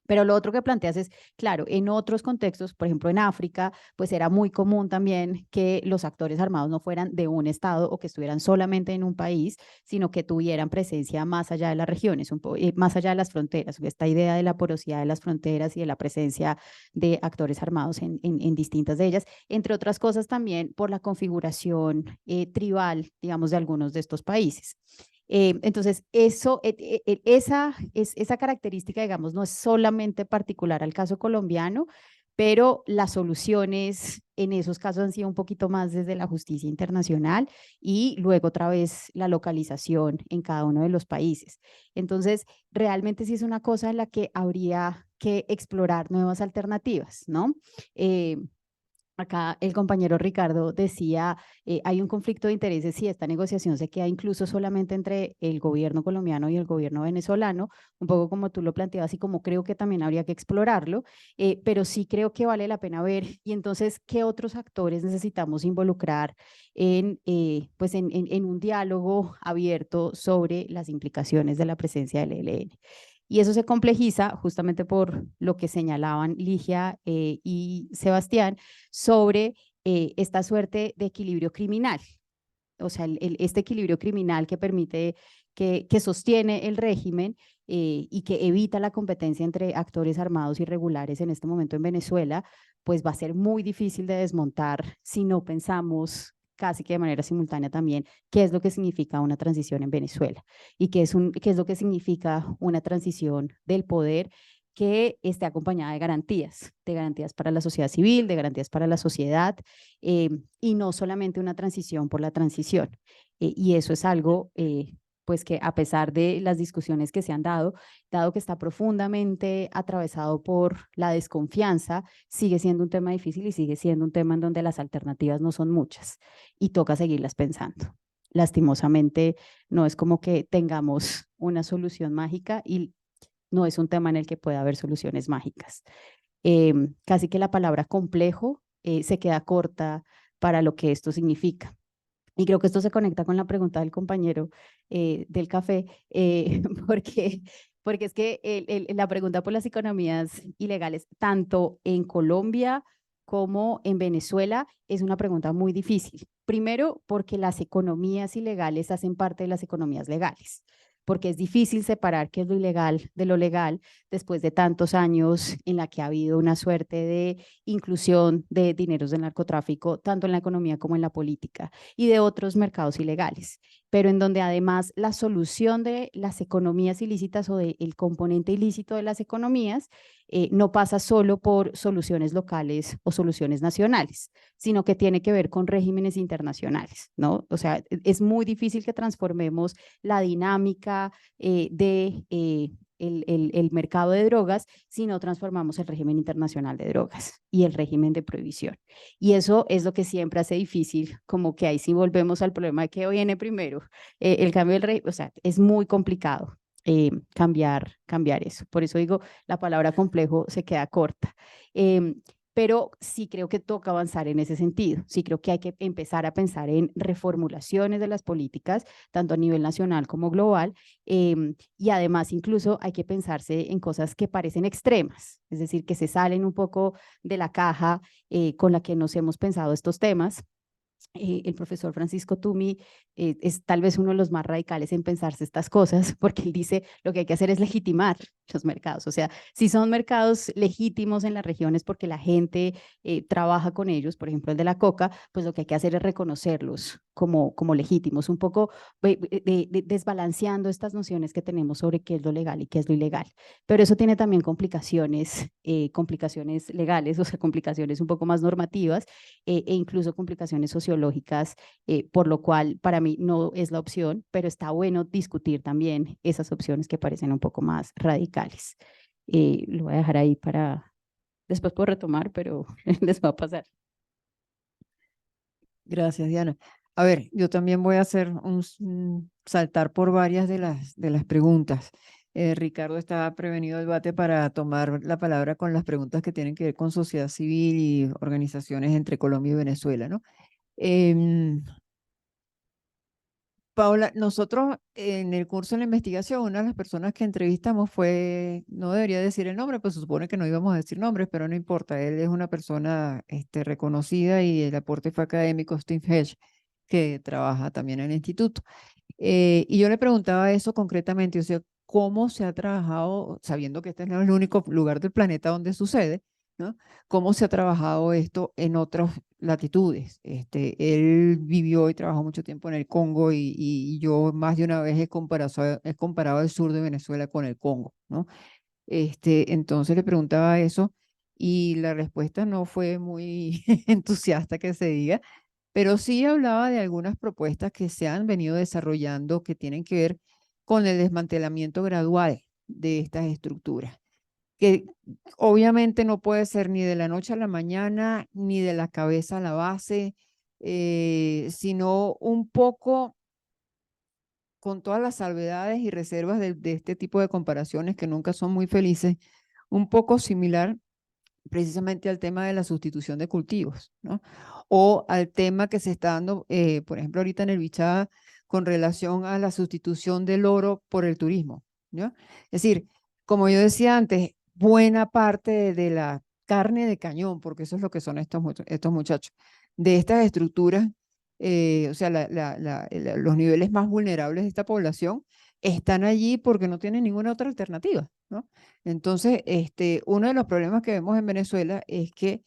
Pero lo otro que planteas es, claro, en otros contextos, por ejemplo en África, pues era muy común también que los actores armados no fueran de un estado o que estuvieran solamente en un país, sino que tuvieran presencia más allá de las regiones, más allá de las fronteras. Esta idea de la porosidad de las fronteras y de la presencia de actores armados en distintas de ellas, entre otras cosas también por la configuración tribal, digamos, de algunos de estos países. Entonces, esa característica, digamos, no es solamente particular al caso colombiano, pero las soluciones en esos casos han sido un poquito más desde la justicia internacional y luego otra vez la localización en cada uno de los países. Entonces, realmente sí es una cosa en la que habría que explorar nuevas alternativas, ¿no? Acá el compañero Ricardo decía, hay un conflicto de intereses si esta negociación se queda incluso solamente entre el gobierno colombiano y el gobierno venezolano, un poco como tú lo planteabas y como creo que también habría que explorarlo, pero sí creo que vale la pena ver y entonces qué otros actores necesitamos involucrar pues en un diálogo abierto sobre las implicaciones de la presencia del ELN. Y eso se complejiza justamente por lo que señalaban Ligia y Sebastián sobre esta suerte de equilibrio criminal. O sea, este equilibrio criminal que permite, que sostiene el régimen y que evita la competencia entre actores armados irregulares en este momento en Venezuela, pues va a ser muy difícil de desmontar si no pensamos casi que de manera simultánea también qué es lo que significa una transición en Venezuela y qué es lo que significa una transición del poder que esté acompañada de garantías para la sociedad civil, de garantías para la sociedad y no solamente una transición por la transición. Y eso es algo pues que a pesar de las discusiones que se han dado que está profundamente atravesado por la desconfianza, sigue siendo un tema difícil y sigue siendo un tema en donde las alternativas no son muchas y toca seguirlas pensando. Lastimosamente, no es como que tengamos una solución mágica y no es un tema en el que pueda haber soluciones mágicas. Casi que la palabra complejo se queda corta para lo que esto significa. Y creo que esto se conecta con la pregunta del compañero del café, porque es que la pregunta por las economías ilegales, tanto en Colombia como en Venezuela, es una pregunta muy difícil. Primero, porque las economías ilegales hacen parte de las economías legales, porque es difícil separar qué es lo ilegal de lo legal después de tantos años en la que ha habido una suerte de inclusión de dineros del narcotráfico, tanto en la economía como en la política, y de otros mercados ilegales, pero en donde además la solución de las economías ilícitas o del componente ilícito de las economías no pasa solo por soluciones locales o soluciones nacionales, sino que tiene que ver con regímenes internacionales, ¿no? O sea, es muy difícil que transformemos la dinámica el mercado de drogas si no transformamos el régimen internacional de drogas y el régimen de prohibición. Y eso es lo que siempre hace difícil, como que ahí sí volvemos al problema de qué viene primero. El cambio del régimen, o sea, es muy complicado cambiar eso. Por eso digo, la palabra complejo se queda corta. Pero sí creo que toca avanzar en ese sentido. Sí creo que hay que empezar a pensar en reformulaciones de las políticas, tanto a nivel nacional como global, y además incluso hay que pensarse en cosas que parecen extremas, es decir, que se salen un poco de la caja con la que nos hemos pensado estos temas. El profesor Francisco Tumi es tal vez uno de los más radicales en pensarse estas cosas, porque él dice lo que hay que hacer es legitimar los mercados. O sea, si son mercados legítimos en las regiones porque la gente trabaja con ellos, por ejemplo el de la coca, pues lo que hay que hacer es reconocerlos como legítimos, un poco desbalanceando estas nociones que tenemos sobre qué es lo legal y qué es lo ilegal. Pero eso tiene también complicaciones legales, o sea, complicaciones un poco más normativas e incluso complicaciones sociológicas, por lo cual para mí no es la opción, pero está bueno discutir también esas opciones que parecen un poco más radicales. Lo voy a dejar ahí para, después puedo retomar, pero les va a pasar. Gracias, Diana. A ver, yo también voy a hacer saltar por varias de las preguntas. Ricardo estaba prevenido el debate para tomar la palabra con las preguntas que tienen que ver con sociedad civil y organizaciones entre Colombia y Venezuela, ¿no? Paola, nosotros en el curso de la investigación, una de las personas que entrevistamos fue, no debería decir el nombre, pues se supone que no íbamos a decir nombres, pero no importa, él es una persona reconocida y el aporte fue académico, Steve Hedge, que trabaja también en el instituto. Y yo le preguntaba eso concretamente, o sea, ¿cómo se ha trabajado, sabiendo que este no es el único lugar del planeta donde sucede, ¿no? ¿Cómo se ha trabajado esto en otras latitudes? Él vivió y trabajó mucho tiempo en el Congo y yo más de una vez he comparado el sur de Venezuela con el Congo, ¿no? Entonces le preguntaba eso y la respuesta no fue muy entusiasta que se diga, pero sí hablaba de algunas propuestas que se han venido desarrollando que tienen que ver con el desmantelamiento gradual de estas estructuras, que obviamente no puede ser ni de la noche a la mañana, ni de la cabeza a la base, sino un poco con todas las salvedades y reservas de este tipo de comparaciones que nunca son muy felices, un poco similar precisamente al tema de la sustitución de cultivos, ¿no? O al tema que se está dando, por ejemplo, ahorita en el Bichada con relación a la sustitución del oro por el turismo, ¿no? Es decir, como yo decía antes, buena parte de la carne de cañón, porque eso es lo que son estos muchachos, de estas estructuras, o sea, los niveles más vulnerables de esta población están allí porque no tienen ninguna otra alternativa, ¿no? Entonces, uno de los problemas que vemos en Venezuela es que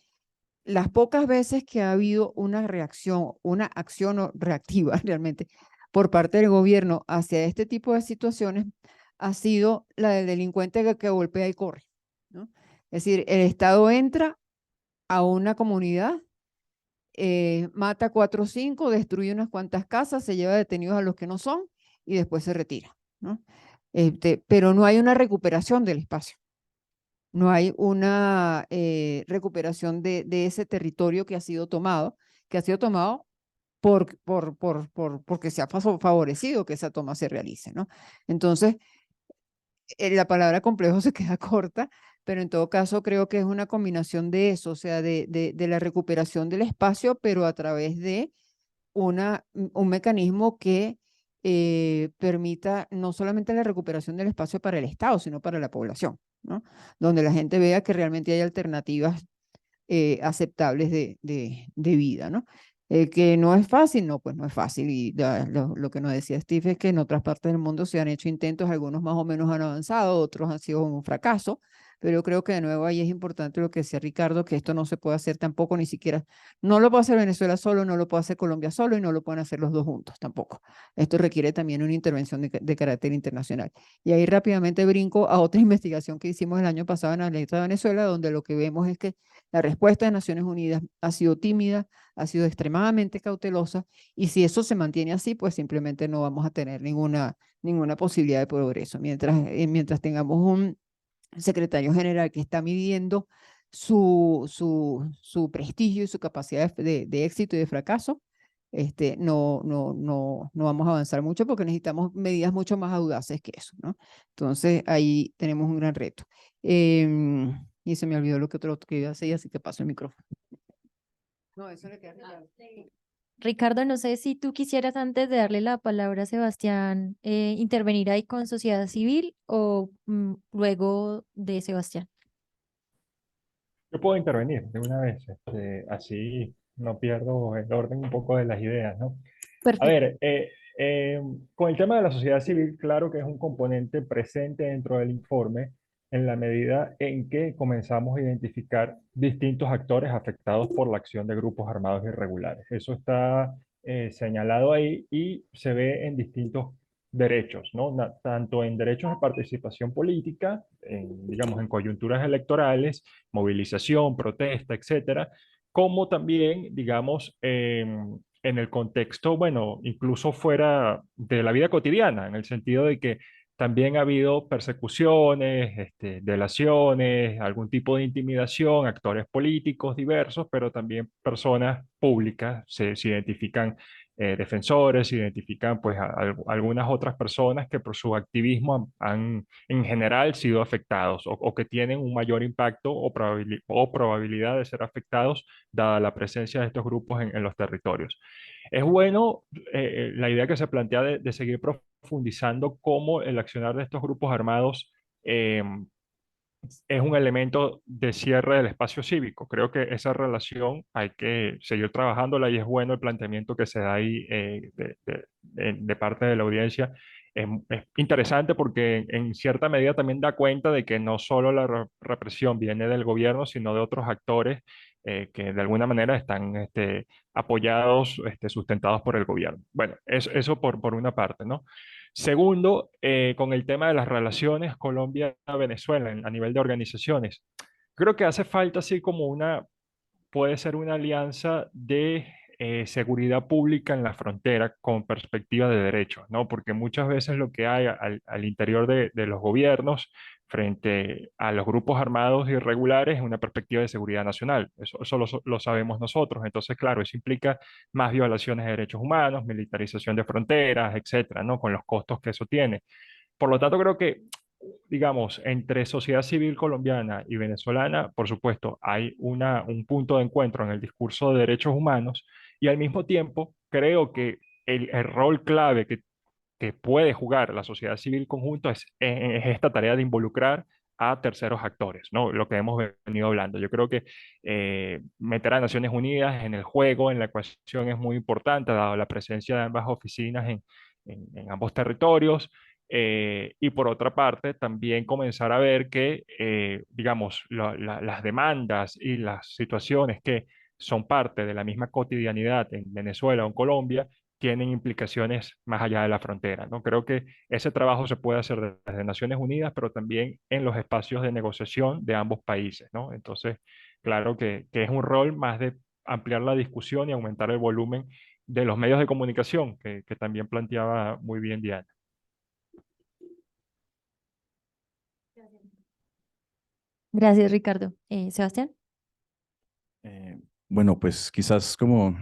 las pocas veces que ha habido una reacción, una acción reactiva realmente por parte del gobierno hacia este tipo de situaciones ha sido la del delincuente que golpea y corre, ¿no? Es decir, el Estado entra a una comunidad, mata 4 o 5, destruye unas cuantas casas, se lleva detenidos a los que no son y después se retira, ¿no? Pero no hay una recuperación del espacio. No hay una recuperación de ese territorio que ha sido tomado porque se ha favorecido que esa toma se realice, ¿no? Entonces, la palabra complejo se queda corta, pero en todo caso creo que es una combinación de eso, o sea, de la recuperación del espacio, pero a través de un mecanismo que permita no solamente la recuperación del espacio para el Estado, sino para la población, ¿no? Donde la gente vea que realmente hay alternativas aceptables de vida, ¿no? Que no es fácil, no, pues no es fácil. Y lo que nos decía Steve es que en otras partes del mundo se han hecho intentos, algunos más o menos han avanzado, otros han sido un fracaso, pero yo creo que de nuevo ahí es importante lo que decía Ricardo, que esto no se puede hacer tampoco ni siquiera, no lo puede hacer Venezuela solo, no lo puede hacer Colombia solo y no lo pueden hacer los dos juntos tampoco. Esto requiere también una intervención de carácter internacional. Y ahí rápidamente brinco a otra investigación que hicimos el año pasado en la Alerta de Venezuela, donde lo que vemos es que la respuesta de Naciones Unidas ha sido tímida, ha sido extremadamente cautelosa, y si eso se mantiene así, pues simplemente no vamos a tener ninguna posibilidad de progreso. Mientras tengamos un secretario general que está midiendo su prestigio y su capacidad de éxito y de fracaso, no vamos a avanzar mucho porque necesitamos medidas mucho más audaces que eso, ¿no? Entonces ahí tenemos un gran reto. Y se me olvidó lo que otro que iba a decir, así que paso el micrófono. No, eso le queda claro. Ricardo, no sé si tú quisieras antes de darle la palabra a Sebastián intervenir ahí con sociedad civil o luego de Sebastián. Yo puedo intervenir de una vez, así no pierdo el orden un poco de las ideas, ¿no? A Perfecto. ver, con el tema de la sociedad civil, claro que es un componente presente dentro del informe, en la medida en que comenzamos a identificar distintos actores afectados por la acción de grupos armados irregulares. Eso está señalado ahí y se ve en distintos derechos, ¿no? Tanto en derechos de participación política, digamos, en coyunturas electorales, movilización, protesta, etcétera, como también, digamos, en el contexto, bueno, incluso fuera de la vida cotidiana, en el sentido de que también ha habido persecuciones, delaciones, algún tipo de intimidación, actores políticos diversos, pero también personas públicas se identifican defensores, se identifican pues algunas otras personas que por su activismo han en general sido afectados o que tienen un mayor impacto o probabilidad de ser afectados dada la presencia de estos grupos en los territorios. Es bueno la idea que se plantea de seguir profundizando cómo el accionar de estos grupos armados es un elemento de cierre del espacio cívico. Creo que esa relación hay que seguir trabajándola y es bueno el planteamiento que se da ahí de parte de la audiencia. Es interesante porque en cierta medida también da cuenta de que no solo la represión viene del gobierno, sino de otros actores que de alguna manera están apoyados, sustentados por el gobierno. Bueno, eso por una parte, ¿no? Segundo, con el tema de las relaciones Colombia-Venezuela a nivel de organizaciones, creo que hace falta así como puede ser una alianza de seguridad pública en la frontera con perspectiva de derechos, ¿no? Porque muchas veces lo que hay al interior de los gobiernos frente a los grupos armados irregulares es una perspectiva de seguridad nacional. Eso lo sabemos nosotros. Entonces, claro, eso implica más violaciones de derechos humanos, militarización de fronteras, etcétera, ¿no? Con los costos que eso tiene. Por lo tanto, creo que digamos, entre sociedad civil colombiana y venezolana, por supuesto, hay un punto de encuentro en el discurso de derechos humanos y al mismo tiempo creo que el rol clave que puede jugar la sociedad civil conjunto es esta tarea de involucrar a terceros actores, ¿no? Lo que hemos venido hablando. Yo creo que meter a Naciones Unidas en el juego, en la ecuación, es muy importante, dado la presencia de ambas oficinas en ambos territorios. Y por otra parte, también comenzar a ver que, digamos, las demandas y las situaciones que son parte de la misma cotidianidad en Venezuela o en Colombia tienen implicaciones más allá de la frontera, ¿no? Creo que ese trabajo se puede hacer desde Naciones Unidas, pero también en los espacios de negociación de ambos países, ¿no? Entonces, claro que es un rol más de ampliar la discusión y aumentar el volumen de los medios de comunicación, que también planteaba muy bien Diana. Gracias, Ricardo. Sebastián. Bueno, pues quizás como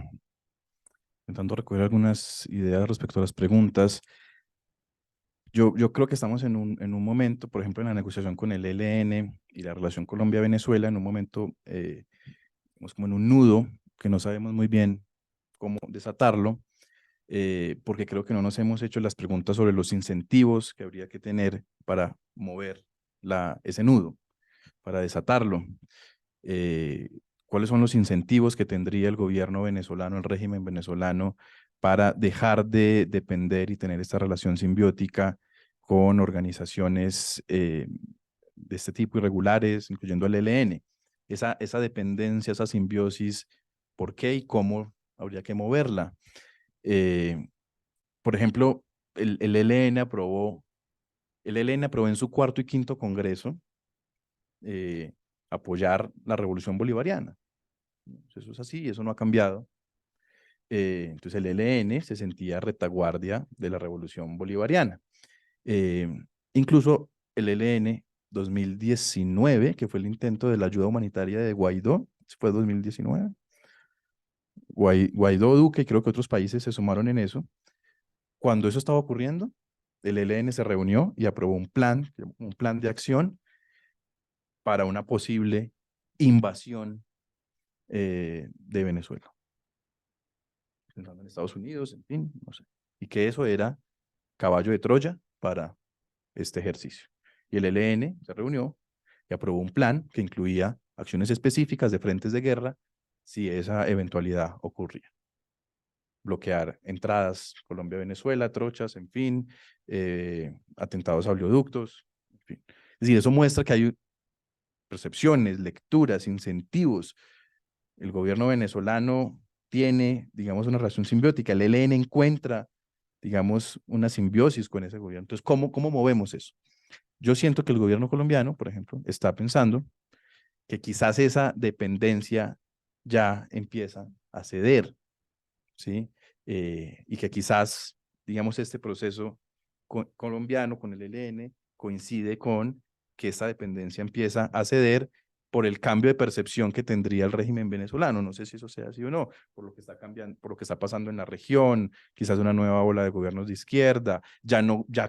intentando recoger algunas ideas respecto a las preguntas. Yo creo que estamos en un momento, por ejemplo, en la negociación con el ELN y la relación Colombia-Venezuela, en un momento, digamos, como en un nudo que no sabemos muy bien cómo desatarlo, porque creo que no nos hemos hecho las preguntas sobre los incentivos que habría que tener para mover ese nudo, para desatarlo. ¿Cuáles son los incentivos que tendría el gobierno venezolano, el régimen venezolano, para dejar de depender y tener esta relación simbiótica con organizaciones de este tipo irregulares, incluyendo el ELN? Esa dependencia, esa simbiosis, ¿por qué y cómo habría que moverla? Por ejemplo, el ELN aprobó en su cuarto y quinto congreso apoyar la revolución bolivariana. Eso es así, eso no ha cambiado. Entonces el ELN se sentía retaguardia de la revolución bolivariana. Incluso el ELN 2019, que fue el intento de la ayuda humanitaria de Guaidó, fue 2019. Guaidó, Duque y creo que otros países se sumaron en eso. Cuando eso estaba ocurriendo, el ELN se reunió y aprobó un plan de acción para una posible invasión de Venezuela. Pensando en Estados Unidos, en fin, no sé. Y que eso era caballo de Troya para este ejercicio. Y el ELN se reunió y aprobó un plan que incluía acciones específicas de frentes de guerra si esa eventualidad ocurría. Bloquear entradas Colombia-Venezuela, trochas, en fin, atentados a oleoductos, en fin. Es decir, eso muestra que hay percepciones, lecturas, incentivos. El gobierno venezolano tiene, digamos, una relación simbiótica. El ELN encuentra, digamos, una simbiosis con ese gobierno. Entonces, ¿cómo movemos eso? Yo siento que el gobierno colombiano, por ejemplo, está pensando que quizás esa dependencia ya empieza a ceder, ¿sí? Y que quizás, digamos, este proceso colombiano con el ELN coincide con que esta dependencia empieza a ceder por el cambio de percepción que tendría el régimen venezolano. No sé si eso sea así o no, por lo que está cambiando, por lo que está pasando en la región, quizás una nueva ola de gobiernos de izquierda. Ya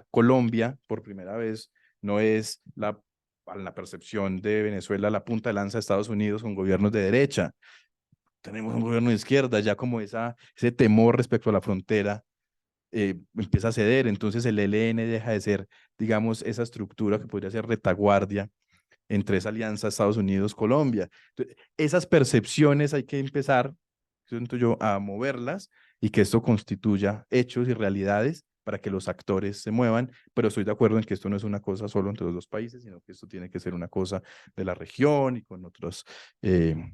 Colombia, por primera vez, no es a la percepción de Venezuela la punta de lanza de Estados Unidos con gobiernos de derecha. Tenemos un gobierno de izquierda, ya como ese temor respecto a la frontera empieza a ceder. Entonces el ELN deja de ser, digamos, esa estructura que podría ser retaguardia entre esa alianza Estados Unidos-Colombia. Esas percepciones hay que empezar, siento yo, a moverlas y que esto constituya hechos y realidades para que los actores se muevan, pero estoy de acuerdo en que esto no es una cosa solo entre los dos países, sino que esto tiene que ser una cosa de la región y con otros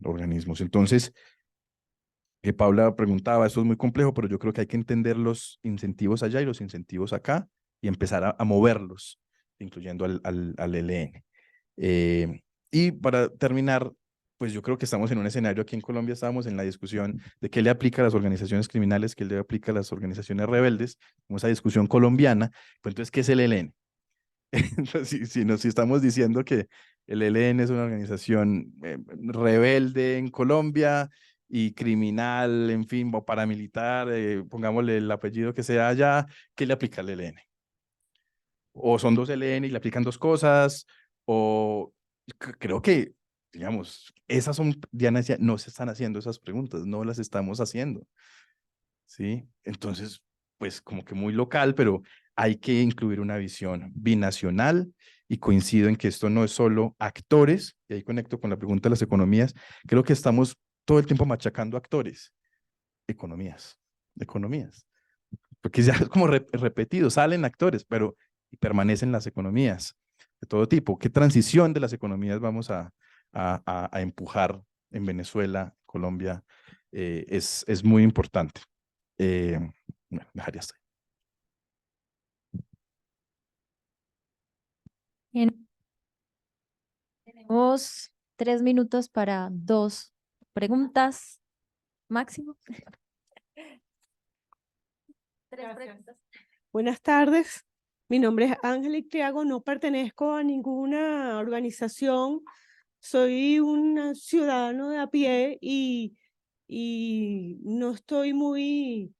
organismos. Entonces, Paula preguntaba, esto es muy complejo, pero yo creo que hay que entender los incentivos allá y los incentivos acá y empezar a moverlos, incluyendo al ELN. Y para terminar, pues yo creo que estamos en un escenario aquí en Colombia, estábamos en la discusión de qué le aplica a las organizaciones criminales, qué le aplica a las organizaciones rebeldes, como esa discusión colombiana. Pues entonces, ¿qué es el ELN? Entonces, si estamos diciendo que el ELN es una organización rebelde en Colombia y criminal, en fin, o paramilitar, pongámosle el apellido que sea allá, ¿qué le aplica al ELN? O son dos ELN y le aplican dos cosas, o creo que, digamos, esas son, Diana decía, no se están haciendo esas preguntas, no las estamos haciendo, ¿sí? Entonces, pues como que muy local, pero hay que incluir una visión binacional y coincido en que esto no es solo actores, y ahí conecto con la pregunta de las economías, creo que estamos todo el tiempo machacando actores, economías, porque ya es como repetido, salen actores, pero permanecen las economías de todo tipo. ¿Qué transición de las economías vamos a empujar en Venezuela, Colombia? Es muy importante. Bueno, dejaría hasta ahí. Bien. Tenemos 3 minutos para 2 preguntas máximo. Preguntas. Buenas tardes, mi nombre es Ángela Triago, no pertenezco a ninguna organización, soy un ciudadano de a pie y no estoy muy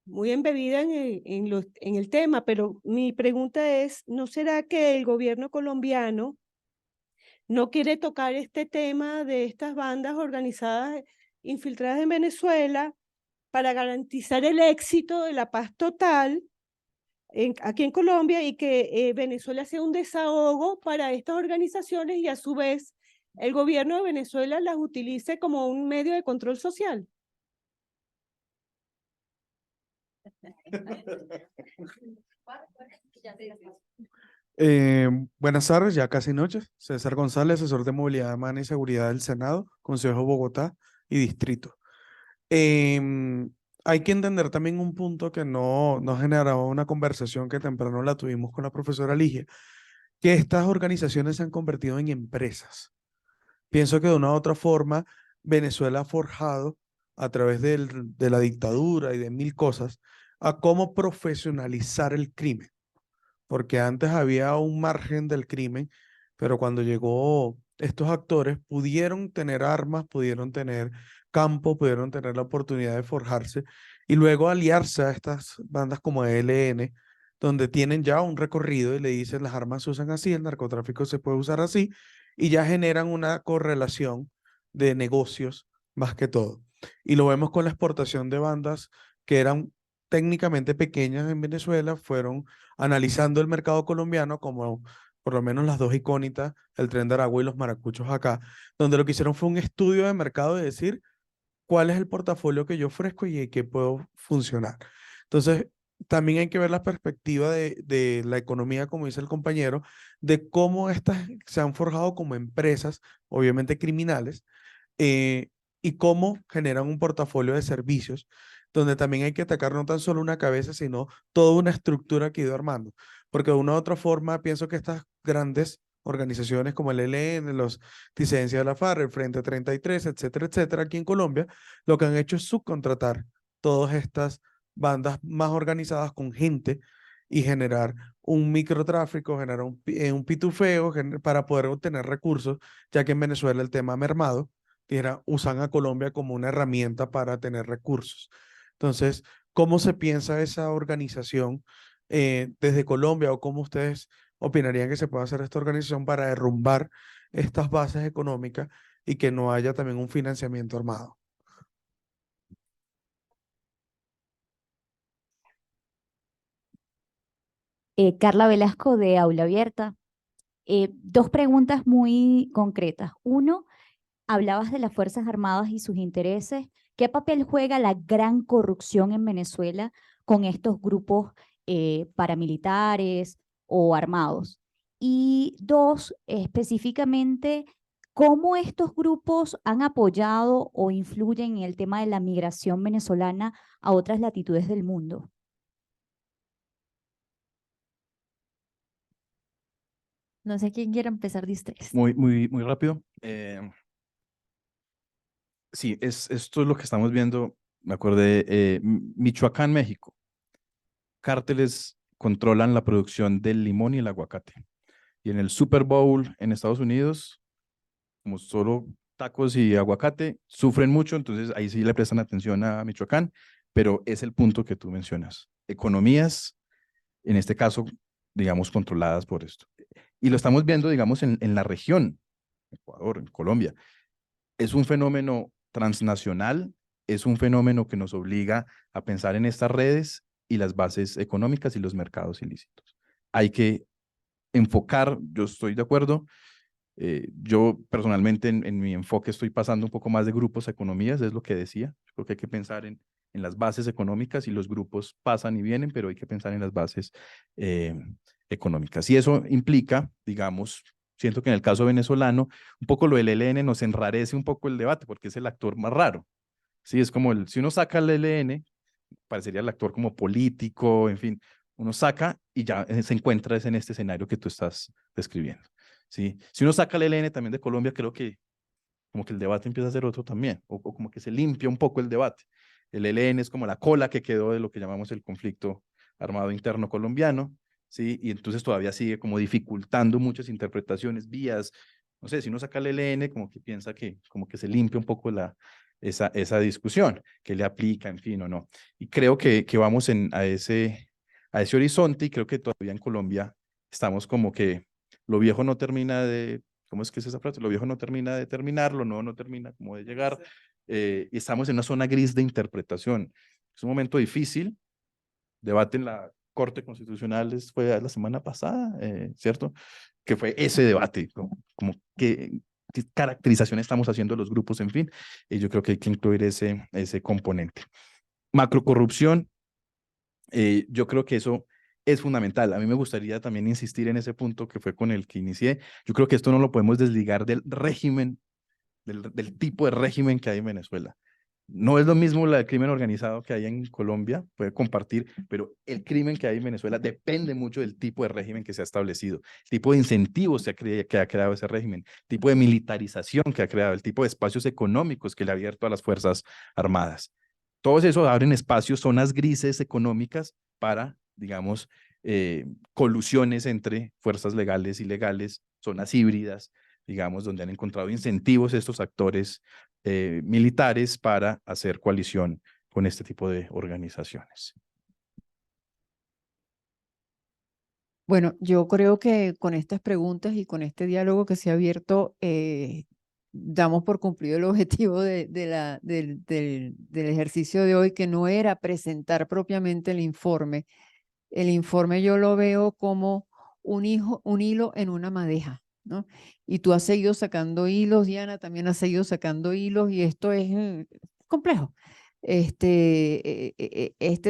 embebida en el tema, pero mi pregunta es, ¿no será que el gobierno colombiano no quiere tocar este tema de estas bandas organizadas infiltradas en Venezuela para garantizar el éxito de la paz total aquí en Colombia y que Venezuela sea un desahogo para estas organizaciones y a su vez el gobierno de Venezuela las utilice como un medio de control social? Buenas tardes, ya casi noches. César González, asesor de movilidad humana y seguridad del Senado, Consejo de Bogotá y Distrito. Hay que entender también un punto que no generaba una conversación que temprano la tuvimos con la profesora Ligia, que estas organizaciones se han convertido en empresas. Pienso que de una u otra forma Venezuela ha forjado a través de la dictadura y de mil cosas a cómo profesionalizar el crimen, porque antes había un margen del crimen, pero cuando llegó estos actores pudieron tener armas, pudieron tener campo, pudieron tener la oportunidad de forjarse y luego aliarse a estas bandas como ELN, donde tienen ya un recorrido y le dicen las armas se usan así, el narcotráfico se puede usar así, y ya generan una correlación de negocios más que todo. Y lo vemos con la exportación de bandas que eran técnicamente pequeñas en Venezuela, fueron analizando el mercado colombiano como por lo menos las dos icónicas, el Tren de Aragua y los Maracuchos acá, donde lo que hicieron fue un estudio de mercado de decir cuál es el portafolio que yo ofrezco y en qué puedo funcionar. Entonces, también hay que ver la perspectiva de la economía, como dice el compañero, de cómo estas se han forjado como empresas, obviamente criminales, eh, y cómo generan un portafolio de servicios, donde también hay que atacar no tan solo una cabeza, sino toda una estructura que ha ido armando. Porque de una u otra forma, pienso que estas grandes organizaciones como el ELN, los disidencias de la FARC, el Frente 33, etcétera, etcétera, aquí en Colombia, lo que han hecho es subcontratar todas estas bandas más organizadas con gente y generar un microtráfico, generar un pitufeo para poder obtener recursos, ya que en Venezuela el tema ha mermado, usan a Colombia como una herramienta para tener recursos. Entonces, ¿cómo se piensa esa organización desde Colombia, o cómo ustedes opinarían que se puede hacer esta organización para derrumbar estas bases económicas y que no haya también un financiamiento armado? Carla Velasco de Aula Abierta. Dos preguntas muy concretas. Uno, hablabas de las Fuerzas Armadas y sus intereses. ¿Qué papel juega la gran corrupción en Venezuela con estos grupos paramilitares o armados? Y dos, específicamente, ¿cómo estos grupos han apoyado o influyen en el tema de la migración venezolana a otras latitudes del mundo? No sé quién quiera empezar de ustedes. Muy rápido. Sí, esto es lo que estamos viendo. Me acordé, Michoacán, México. Cárteles controlan la producción del limón y el aguacate. Y en el Super Bowl en Estados Unidos, como solo tacos y aguacate, sufren mucho, entonces ahí sí le prestan atención a Michoacán, pero es el punto que tú mencionas. Economías, en este caso, digamos, controladas por esto. Y lo estamos viendo, digamos, en la región, Ecuador, en Colombia. Es un fenómeno transnacional, es un fenómeno que nos obliga a pensar en estas redes y las bases económicas y los mercados ilícitos. Hay que enfocar, yo estoy de acuerdo, yo personalmente en mi enfoque estoy pasando un poco más de grupos a economías, es lo que decía. Yo creo que hay que pensar en las bases económicas, y los grupos pasan y vienen, pero hay que pensar en las bases económicas. Y eso implica, digamos, siento que en el caso venezolano, un poco lo del ELN nos enrarece un poco el debate, porque es el actor más raro. Sí, es como si uno saca el ELN, parecería el actor como político, en fin, uno saca y ya se encuentra en este escenario que tú estás describiendo. ¿Sí? Si uno saca el ELN también de Colombia, creo que como que el debate empieza a ser otro también, o como que se limpia un poco el debate. El ELN es como la cola que quedó de lo que llamamos el conflicto armado interno colombiano, ¿sí? Y entonces todavía sigue como dificultando muchas interpretaciones, vías, no sé, si uno saca el ELN, como que piensa que como que se limpia un poco esa discusión, que le aplica, en fin, o no. Y creo que vamos a ese horizonte, y creo que todavía en Colombia estamos como que lo viejo no termina de, ¿cómo es que es esa frase? Lo viejo no termina de terminar, lo nuevo no termina como de llegar, y estamos en una zona gris de interpretación. Es un momento difícil, debate en la Corte Constitucional fue la semana pasada, ¿cierto? Que fue ese debate, como qué caracterización estamos haciendo los grupos, en fin, y yo creo que hay que incluir ese componente. Macrocorrupción, yo creo que eso es fundamental. A mí me gustaría también insistir en ese punto que fue con el que inicié. Yo creo que esto no lo podemos desligar del régimen, del tipo de régimen que hay en Venezuela. No es lo mismo el crimen organizado que hay en Colombia, puede compartir, pero el crimen que hay en Venezuela depende mucho del tipo de régimen que se ha establecido, el tipo de incentivos que ha creado ese régimen, el tipo de militarización que ha creado, el tipo de espacios económicos que le ha abierto a las Fuerzas Armadas. Todos esos abren espacios, zonas grises económicas para, digamos, colusiones entre fuerzas legales y ilegales, zonas híbridas, digamos, donde han encontrado incentivos estos actores militares para hacer coalición con este tipo de organizaciones. Bueno, yo creo que con estas preguntas y con este diálogo que se ha abierto, damos por cumplido el objetivo del ejercicio de hoy, que no era presentar propiamente el informe. El informe yo lo veo como un hilo en una madeja, ¿no? Y tú has seguido sacando hilos, Diana también ha seguido sacando hilos, y esto es complejo. Este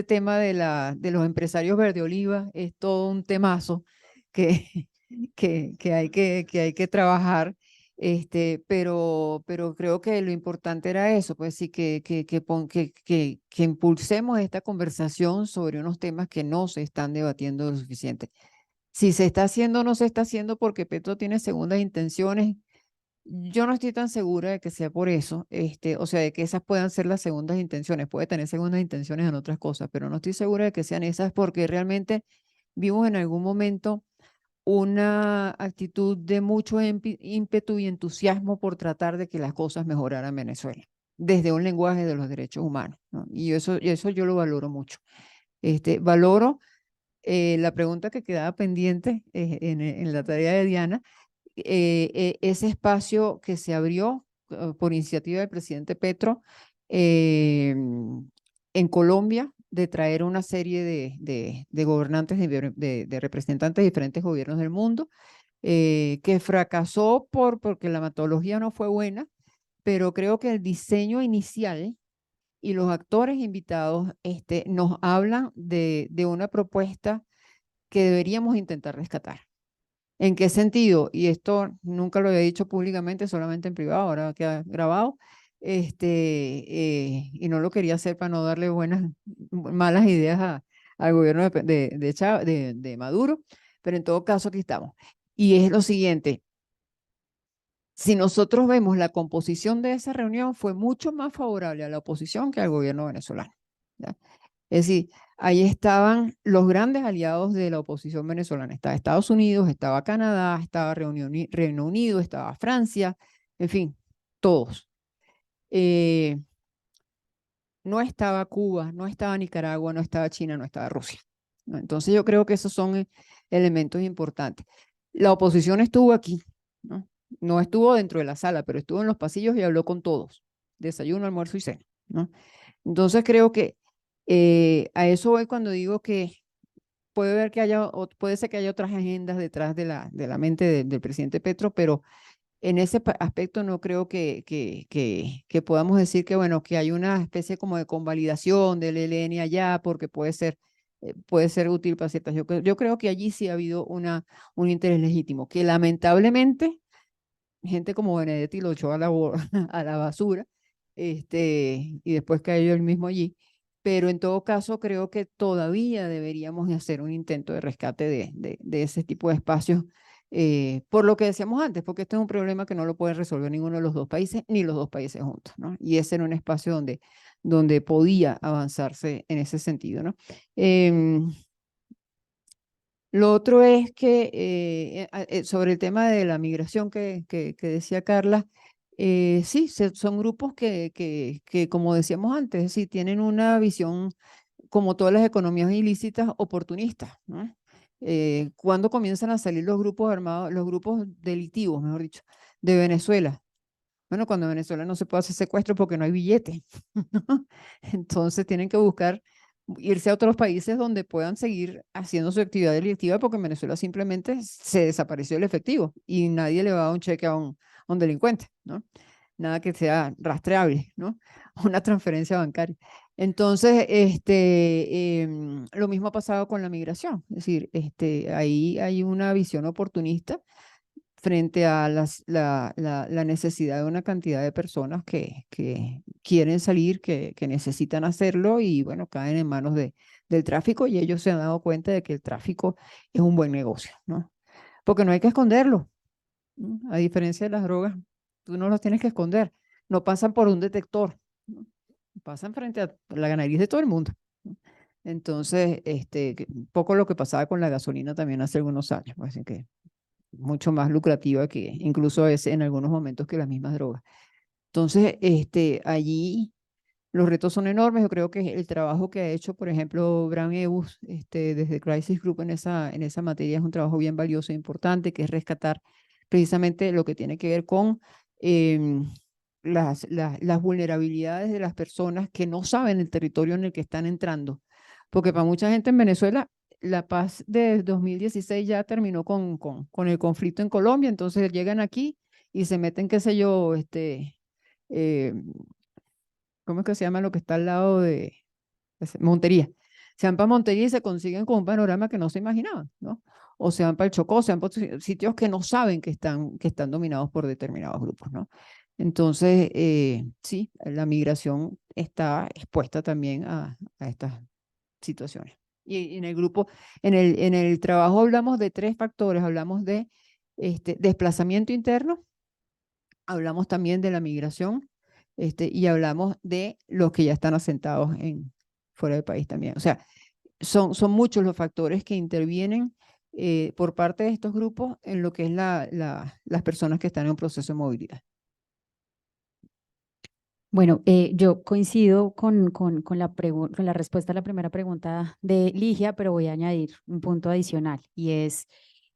tema de los empresarios verde oliva es todo un temazo que, que hay que trabajar. Pero creo que lo importante era eso, pues sí, que impulsemos esta conversación sobre unos temas que no se están debatiendo lo suficiente. Si se está haciendo o no se está haciendo porque Petro tiene segundas intenciones, yo no estoy tan segura de que sea por eso, o sea, de que esas puedan ser las segundas intenciones. Puede tener segundas intenciones en otras cosas, pero no estoy segura de que sean esas porque realmente vimos en algún momento una actitud de mucho ímpetu y entusiasmo por tratar de que las cosas mejoraran en Venezuela, desde un lenguaje de los derechos humanos, ¿no? Y eso yo lo valoro mucho. Valoro la pregunta que quedaba pendiente en la tarea de Diana, ese espacio que se abrió por iniciativa del presidente Petro en Colombia, de traer una serie de gobernantes, de representantes de diferentes gobiernos del mundo, que fracasó porque la metodología no fue buena, pero creo que el diseño inicial y los actores invitados nos hablan de una propuesta que deberíamos intentar rescatar. ¿En qué sentido? Y esto nunca lo había dicho públicamente, solamente en privado, ahora queda grabado, y no lo quería hacer para no darle malas ideas al gobierno de Maduro, pero en todo caso aquí estamos. Y es lo siguiente, si nosotros vemos la composición de esa reunión, fue mucho más favorable a la oposición que al gobierno venezolano, ¿ya? Es decir, ahí estaban los grandes aliados de la oposición venezolana. Estaba Estados Unidos, estaba Canadá, estaba Reino Unido, estaba Francia, en fin, todos. No estaba Cuba, no estaba Nicaragua, no estaba China, no estaba Rusia, ¿no? Entonces yo creo que esos son elementos importantes. La oposición estuvo aquí, ¿no? No estuvo dentro de la sala, pero estuvo en los pasillos y habló con todos. Desayuno, almuerzo y cena, ¿no? Entonces creo que a eso voy cuando digo que puede ser que haya otras agendas detrás de la mente del presidente Petro, pero en ese aspecto no creo que podamos decir que, bueno, que hay una especie como de convalidación del ELN allá, porque puede ser útil para ciertas. Yo creo que allí sí ha habido un interés legítimo, que lamentablemente gente como Benedetti lo echó a a la basura, y después cayó él mismo allí. Pero en todo caso, creo que todavía deberíamos de hacer un intento de rescate de ese tipo de espacios, por lo que decíamos antes, porque este es un problema que no lo puede resolver ninguno de los dos países, ni los dos países juntos, ¿no? Y ese era un espacio donde podía avanzarse en ese sentido, ¿no? Lo otro es que sobre el tema de la migración que decía Carla, sí, son grupos que, como decíamos antes, sí, tienen una visión, como todas las economías ilícitas, oportunistas, ¿no? ¿Cuándo comienzan a salir los grupos armados, los grupos delictivos, mejor dicho, de Venezuela? Bueno, cuando en Venezuela no se puede hacer secuestro porque no hay billete, ¿no? Entonces tienen que buscar irse a otros países donde puedan seguir haciendo su actividad delictiva porque en Venezuela simplemente se desapareció el efectivo y nadie le va a dar un cheque a un delincuente, ¿no? Nada que sea rastreable, ¿no? Una transferencia bancaria. Entonces, lo mismo ha pasado con la migración, es decir, ahí hay una visión oportunista frente a la necesidad de una cantidad de personas que quieren salir, que necesitan hacerlo y bueno, caen en manos del tráfico y ellos se han dado cuenta de que el tráfico es un buen negocio, ¿no? Porque no hay que esconderlo, ¿no? A diferencia de las drogas, tú no los tienes que esconder, no pasan por un detector, ¿no? Pasan frente a la nariz de todo el mundo, ¿no? Entonces, un poco lo que pasaba con la gasolina también hace algunos años, pues, que mucho más lucrativa que incluso es en algunos momentos que las mismas drogas. Entonces, allí los retos son enormes. Yo creo que el trabajo que ha hecho, por ejemplo, Bram Eus, desde Crisis Group en esa materia es un trabajo bien valioso e importante, que es rescatar precisamente lo que tiene que ver con las vulnerabilidades de las personas que no saben el territorio en el que están entrando. Porque para mucha gente en Venezuela la paz de 2016 ya terminó con el conflicto en Colombia, entonces llegan aquí y se meten, qué sé yo, ¿cómo es que se llama lo que está al lado de Montería? Se van para Montería y se consiguen con un panorama que no se imaginaban, ¿no? O se van para el Chocó, se van para otros sitios que no saben que están dominados por determinados grupos, ¿no? Entonces, sí, la migración está expuesta también a estas situaciones. Y en el grupo, en el trabajo hablamos de 3 factores, hablamos de desplazamiento interno, hablamos también de la migración, y hablamos de los que ya están asentados fuera del país también. O sea, son muchos los factores que intervienen por parte de estos grupos en lo que es las personas que están en un proceso de movilidad. Bueno, yo coincido con la respuesta a la primera pregunta de Ligia, pero voy a añadir un punto adicional y es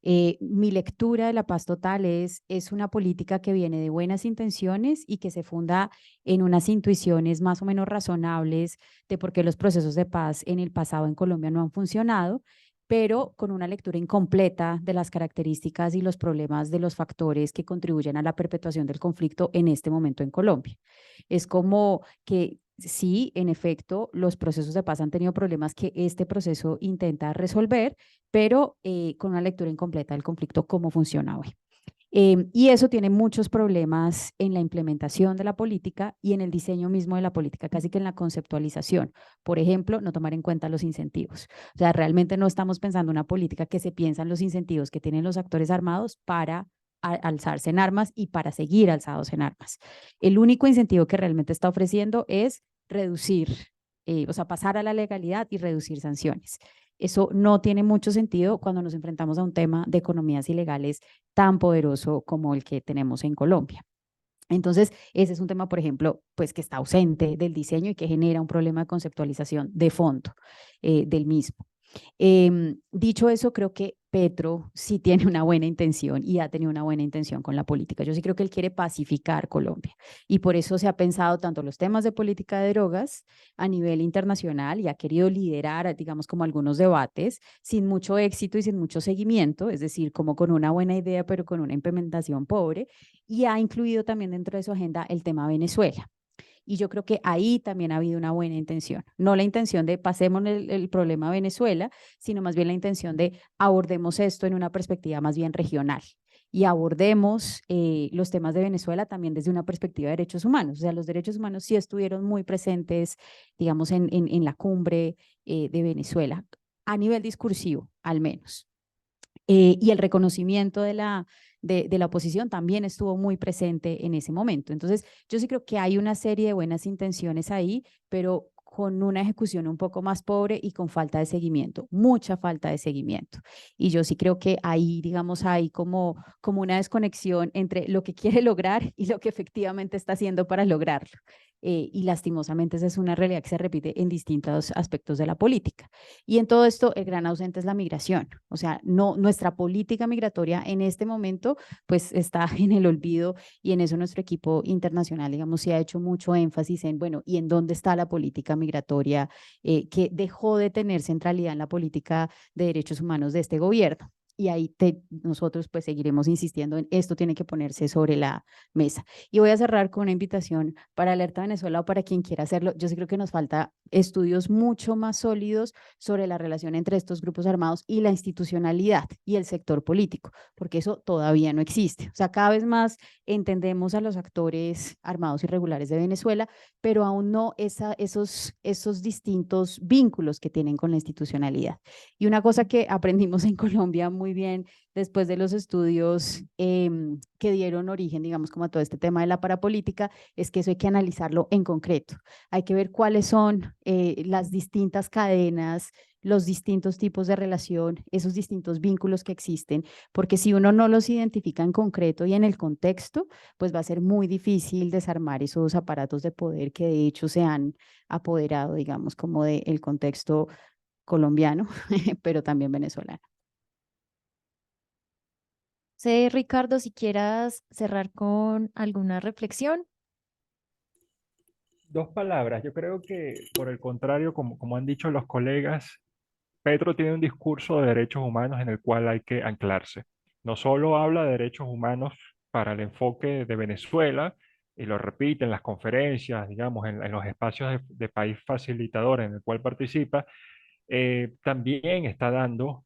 mi lectura de la paz total es una política que viene de buenas intenciones y que se funda en unas intuiciones más o menos razonables de por qué los procesos de paz en el pasado en Colombia no han funcionado, pero con una lectura incompleta de las características y los problemas de los factores que contribuyen a la perpetuación del conflicto en este momento en Colombia. Es como que sí, en efecto, los procesos de paz han tenido problemas que este proceso intenta resolver, pero con una lectura incompleta del conflicto, cómo funciona hoy. Y eso tiene muchos problemas en la implementación de la política y en el diseño mismo de la política, casi que en la conceptualización. Por ejemplo, no tomar en cuenta los incentivos. O sea, realmente no estamos pensando una política que se piensa en los incentivos que tienen los actores armados para alzarse en armas y para seguir alzados en armas. El único incentivo que realmente está ofreciendo es reducir, o sea, pasar a la legalidad y reducir sanciones. Eso no tiene mucho sentido cuando nos enfrentamos a un tema de economías ilegales tan poderoso como el que tenemos en Colombia. Entonces, ese es un tema, por ejemplo, pues que está ausente del diseño y que genera un problema de conceptualización de fondo del mismo. Dicho eso, creo que Petro sí tiene una buena intención y ha tenido una buena intención con la política. Yo sí creo que él quiere pacificar Colombia y por eso se ha pensado tanto los temas de política de drogas a nivel internacional y ha querido liderar, digamos, como algunos debates sin mucho éxito y sin mucho seguimiento, es decir, como con una buena idea pero con una implementación pobre, y ha incluido también dentro de su agenda el tema Venezuela. Y yo creo que ahí también ha habido una buena intención, no la intención de pasemos el problema a Venezuela, sino más bien la intención de abordemos esto en una perspectiva más bien regional y abordemos los temas de Venezuela también desde una perspectiva de derechos humanos. O sea, los derechos humanos sí estuvieron muy presentes, digamos, en la cumbre de Venezuela, a nivel discursivo, al menos. Y el reconocimiento de la oposición también estuvo muy presente en ese momento. Entonces, yo sí creo que hay una serie de buenas intenciones ahí, pero con una ejecución un poco más pobre y con falta de seguimiento, mucha falta de seguimiento. Y yo sí creo que ahí, digamos, hay como una desconexión entre lo que quiere lograr y lo que efectivamente está haciendo para lograrlo. Y lastimosamente esa es una realidad que se repite en distintos aspectos de la política. Y en todo esto, el gran ausente es la migración. O sea, nuestra política migratoria en este momento, pues está en el olvido y en eso nuestro equipo internacional, digamos, sí ha hecho mucho énfasis en, bueno, ¿y en dónde está la política migratoria que dejó de tener centralidad en la política de derechos humanos de este gobierno? Y ahí nosotros pues seguiremos insistiendo en esto tiene que ponerse sobre la mesa. Y voy a cerrar con una invitación para Alerta Venezuela o para quien quiera hacerlo. Yo sí creo que nos falta estudios mucho más sólidos sobre la relación entre estos grupos armados y la institucionalidad y el sector político, porque eso todavía no existe. O sea, cada vez más entendemos a los actores armados irregulares de Venezuela, pero aún no esos distintos vínculos que tienen con la institucionalidad. Y una cosa que aprendimos en Colombia muy bien después de los estudios que dieron origen, digamos, como a todo este tema de la parapolítica, es que eso hay que analizarlo en concreto. Hay que ver cuáles son las distintas cadenas, los distintos tipos de relación, esos distintos vínculos que existen, porque si uno no los identifica en concreto y en el contexto, pues va a ser muy difícil desarmar esos aparatos de poder que de hecho se han apoderado, digamos, como del contexto colombiano, pero también venezolano. Sé, Ricardo, si quieras cerrar con alguna reflexión. 2 palabras. Yo creo que, por el contrario, como han dicho los colegas, Petro tiene un discurso de derechos humanos en el cual hay que anclarse. No solo habla de derechos humanos para el enfoque de Venezuela, y lo repite en las conferencias, digamos, en los espacios de país facilitador en el cual participa, también está dando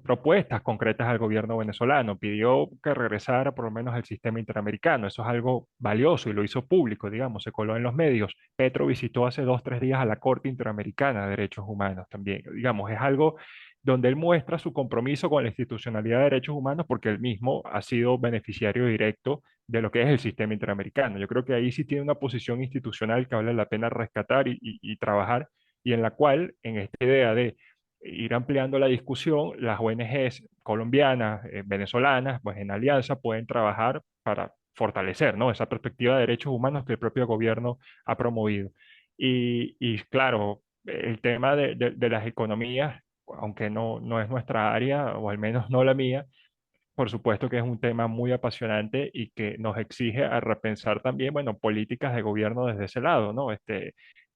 propuestas concretas al gobierno venezolano. Pidió que regresara por lo menos al sistema interamericano. Eso es algo valioso y lo hizo público, digamos, se coló en los medios. Petro visitó hace 2, 3 días a la Corte Interamericana de Derechos Humanos también. Digamos, es algo donde él muestra su compromiso con la institucionalidad de derechos humanos porque él mismo ha sido beneficiario directo de lo que es el sistema interamericano. Yo creo que ahí sí tiene una posición institucional que vale la pena rescatar y trabajar, y en la cual, en esta idea de ir ampliando la discusión, las ONGs colombianas, venezolanas, pues en alianza pueden trabajar para fortalecer, ¿no?, esa perspectiva de derechos humanos que el propio gobierno ha promovido. Y claro, el tema de las economías, aunque no es nuestra área, o al menos no la mía, por supuesto que es un tema muy apasionante y que nos exige a repensar también, bueno, políticas de gobierno desde ese lado, ¿no?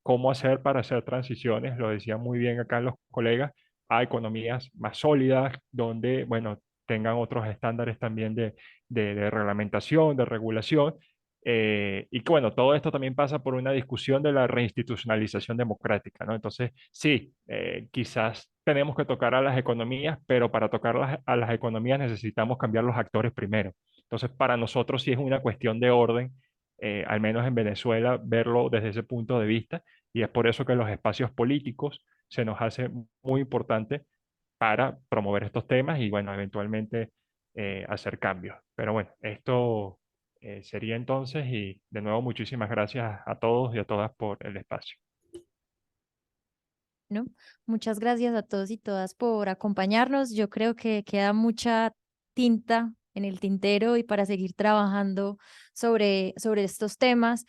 Cómo hacer para hacer transiciones, lo decían muy bien acá los colegas, a economías más sólidas, donde, bueno, tengan otros estándares también de reglamentación, de regulación, y que, bueno, todo esto también pasa por una discusión de la reinstitucionalización democrática, ¿no? Entonces, sí, quizás tenemos que tocar a las economías, pero para tocar a las economías necesitamos cambiar los actores primero. Entonces, para nosotros sí es una cuestión de orden, al menos en Venezuela, verlo desde ese punto de vista, y es por eso que los espacios políticos se nos hace muy importante para promover estos temas y, bueno, eventualmente hacer cambios. Pero bueno, esto sería entonces, y de nuevo muchísimas gracias a todos y a todas por el espacio. ¿No? Muchas gracias a todos y todas por acompañarnos. Yo creo que queda mucha tinta en el tintero y para seguir trabajando sobre estos temas.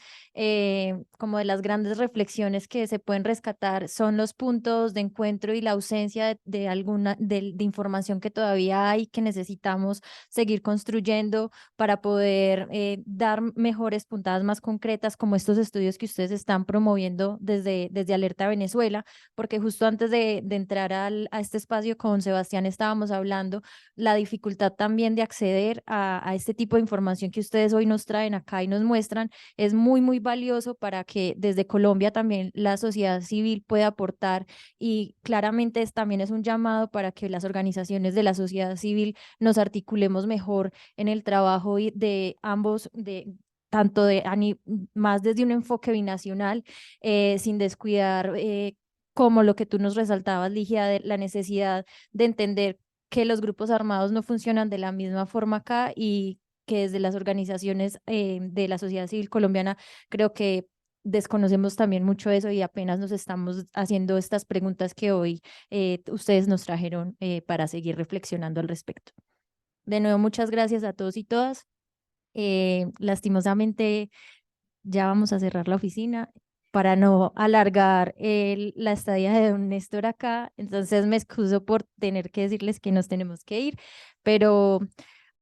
Como de las grandes reflexiones que se pueden rescatar son los puntos de encuentro y la ausencia de alguna de información que todavía hay, que necesitamos seguir construyendo para poder dar mejores puntadas más concretas, como estos estudios que ustedes están promoviendo desde Alerta Venezuela, porque justo antes de entrar a este espacio con Sebastián estábamos hablando la dificultad también de acceder a este tipo de información que ustedes hoy nos traen acá y nos muestran. Es muy, muy valioso para que desde Colombia también la sociedad civil pueda aportar, y claramente también es un llamado para que las organizaciones de la sociedad civil nos articulemos mejor en el trabajo de ambos, tanto más desde un enfoque binacional, sin descuidar como lo que tú nos resaltabas, Ligia, de la necesidad de entender que los grupos armados no funcionan de la misma forma acá, y que desde las organizaciones de la sociedad civil colombiana creo que desconocemos también mucho eso y apenas nos estamos haciendo estas preguntas que hoy ustedes nos trajeron para seguir reflexionando al respecto. De nuevo, muchas gracias a todos y todas. Lastimosamente ya vamos a cerrar la oficina para no alargar la estadía de don Néstor acá, entonces me excuso por tener que decirles que nos tenemos que ir, pero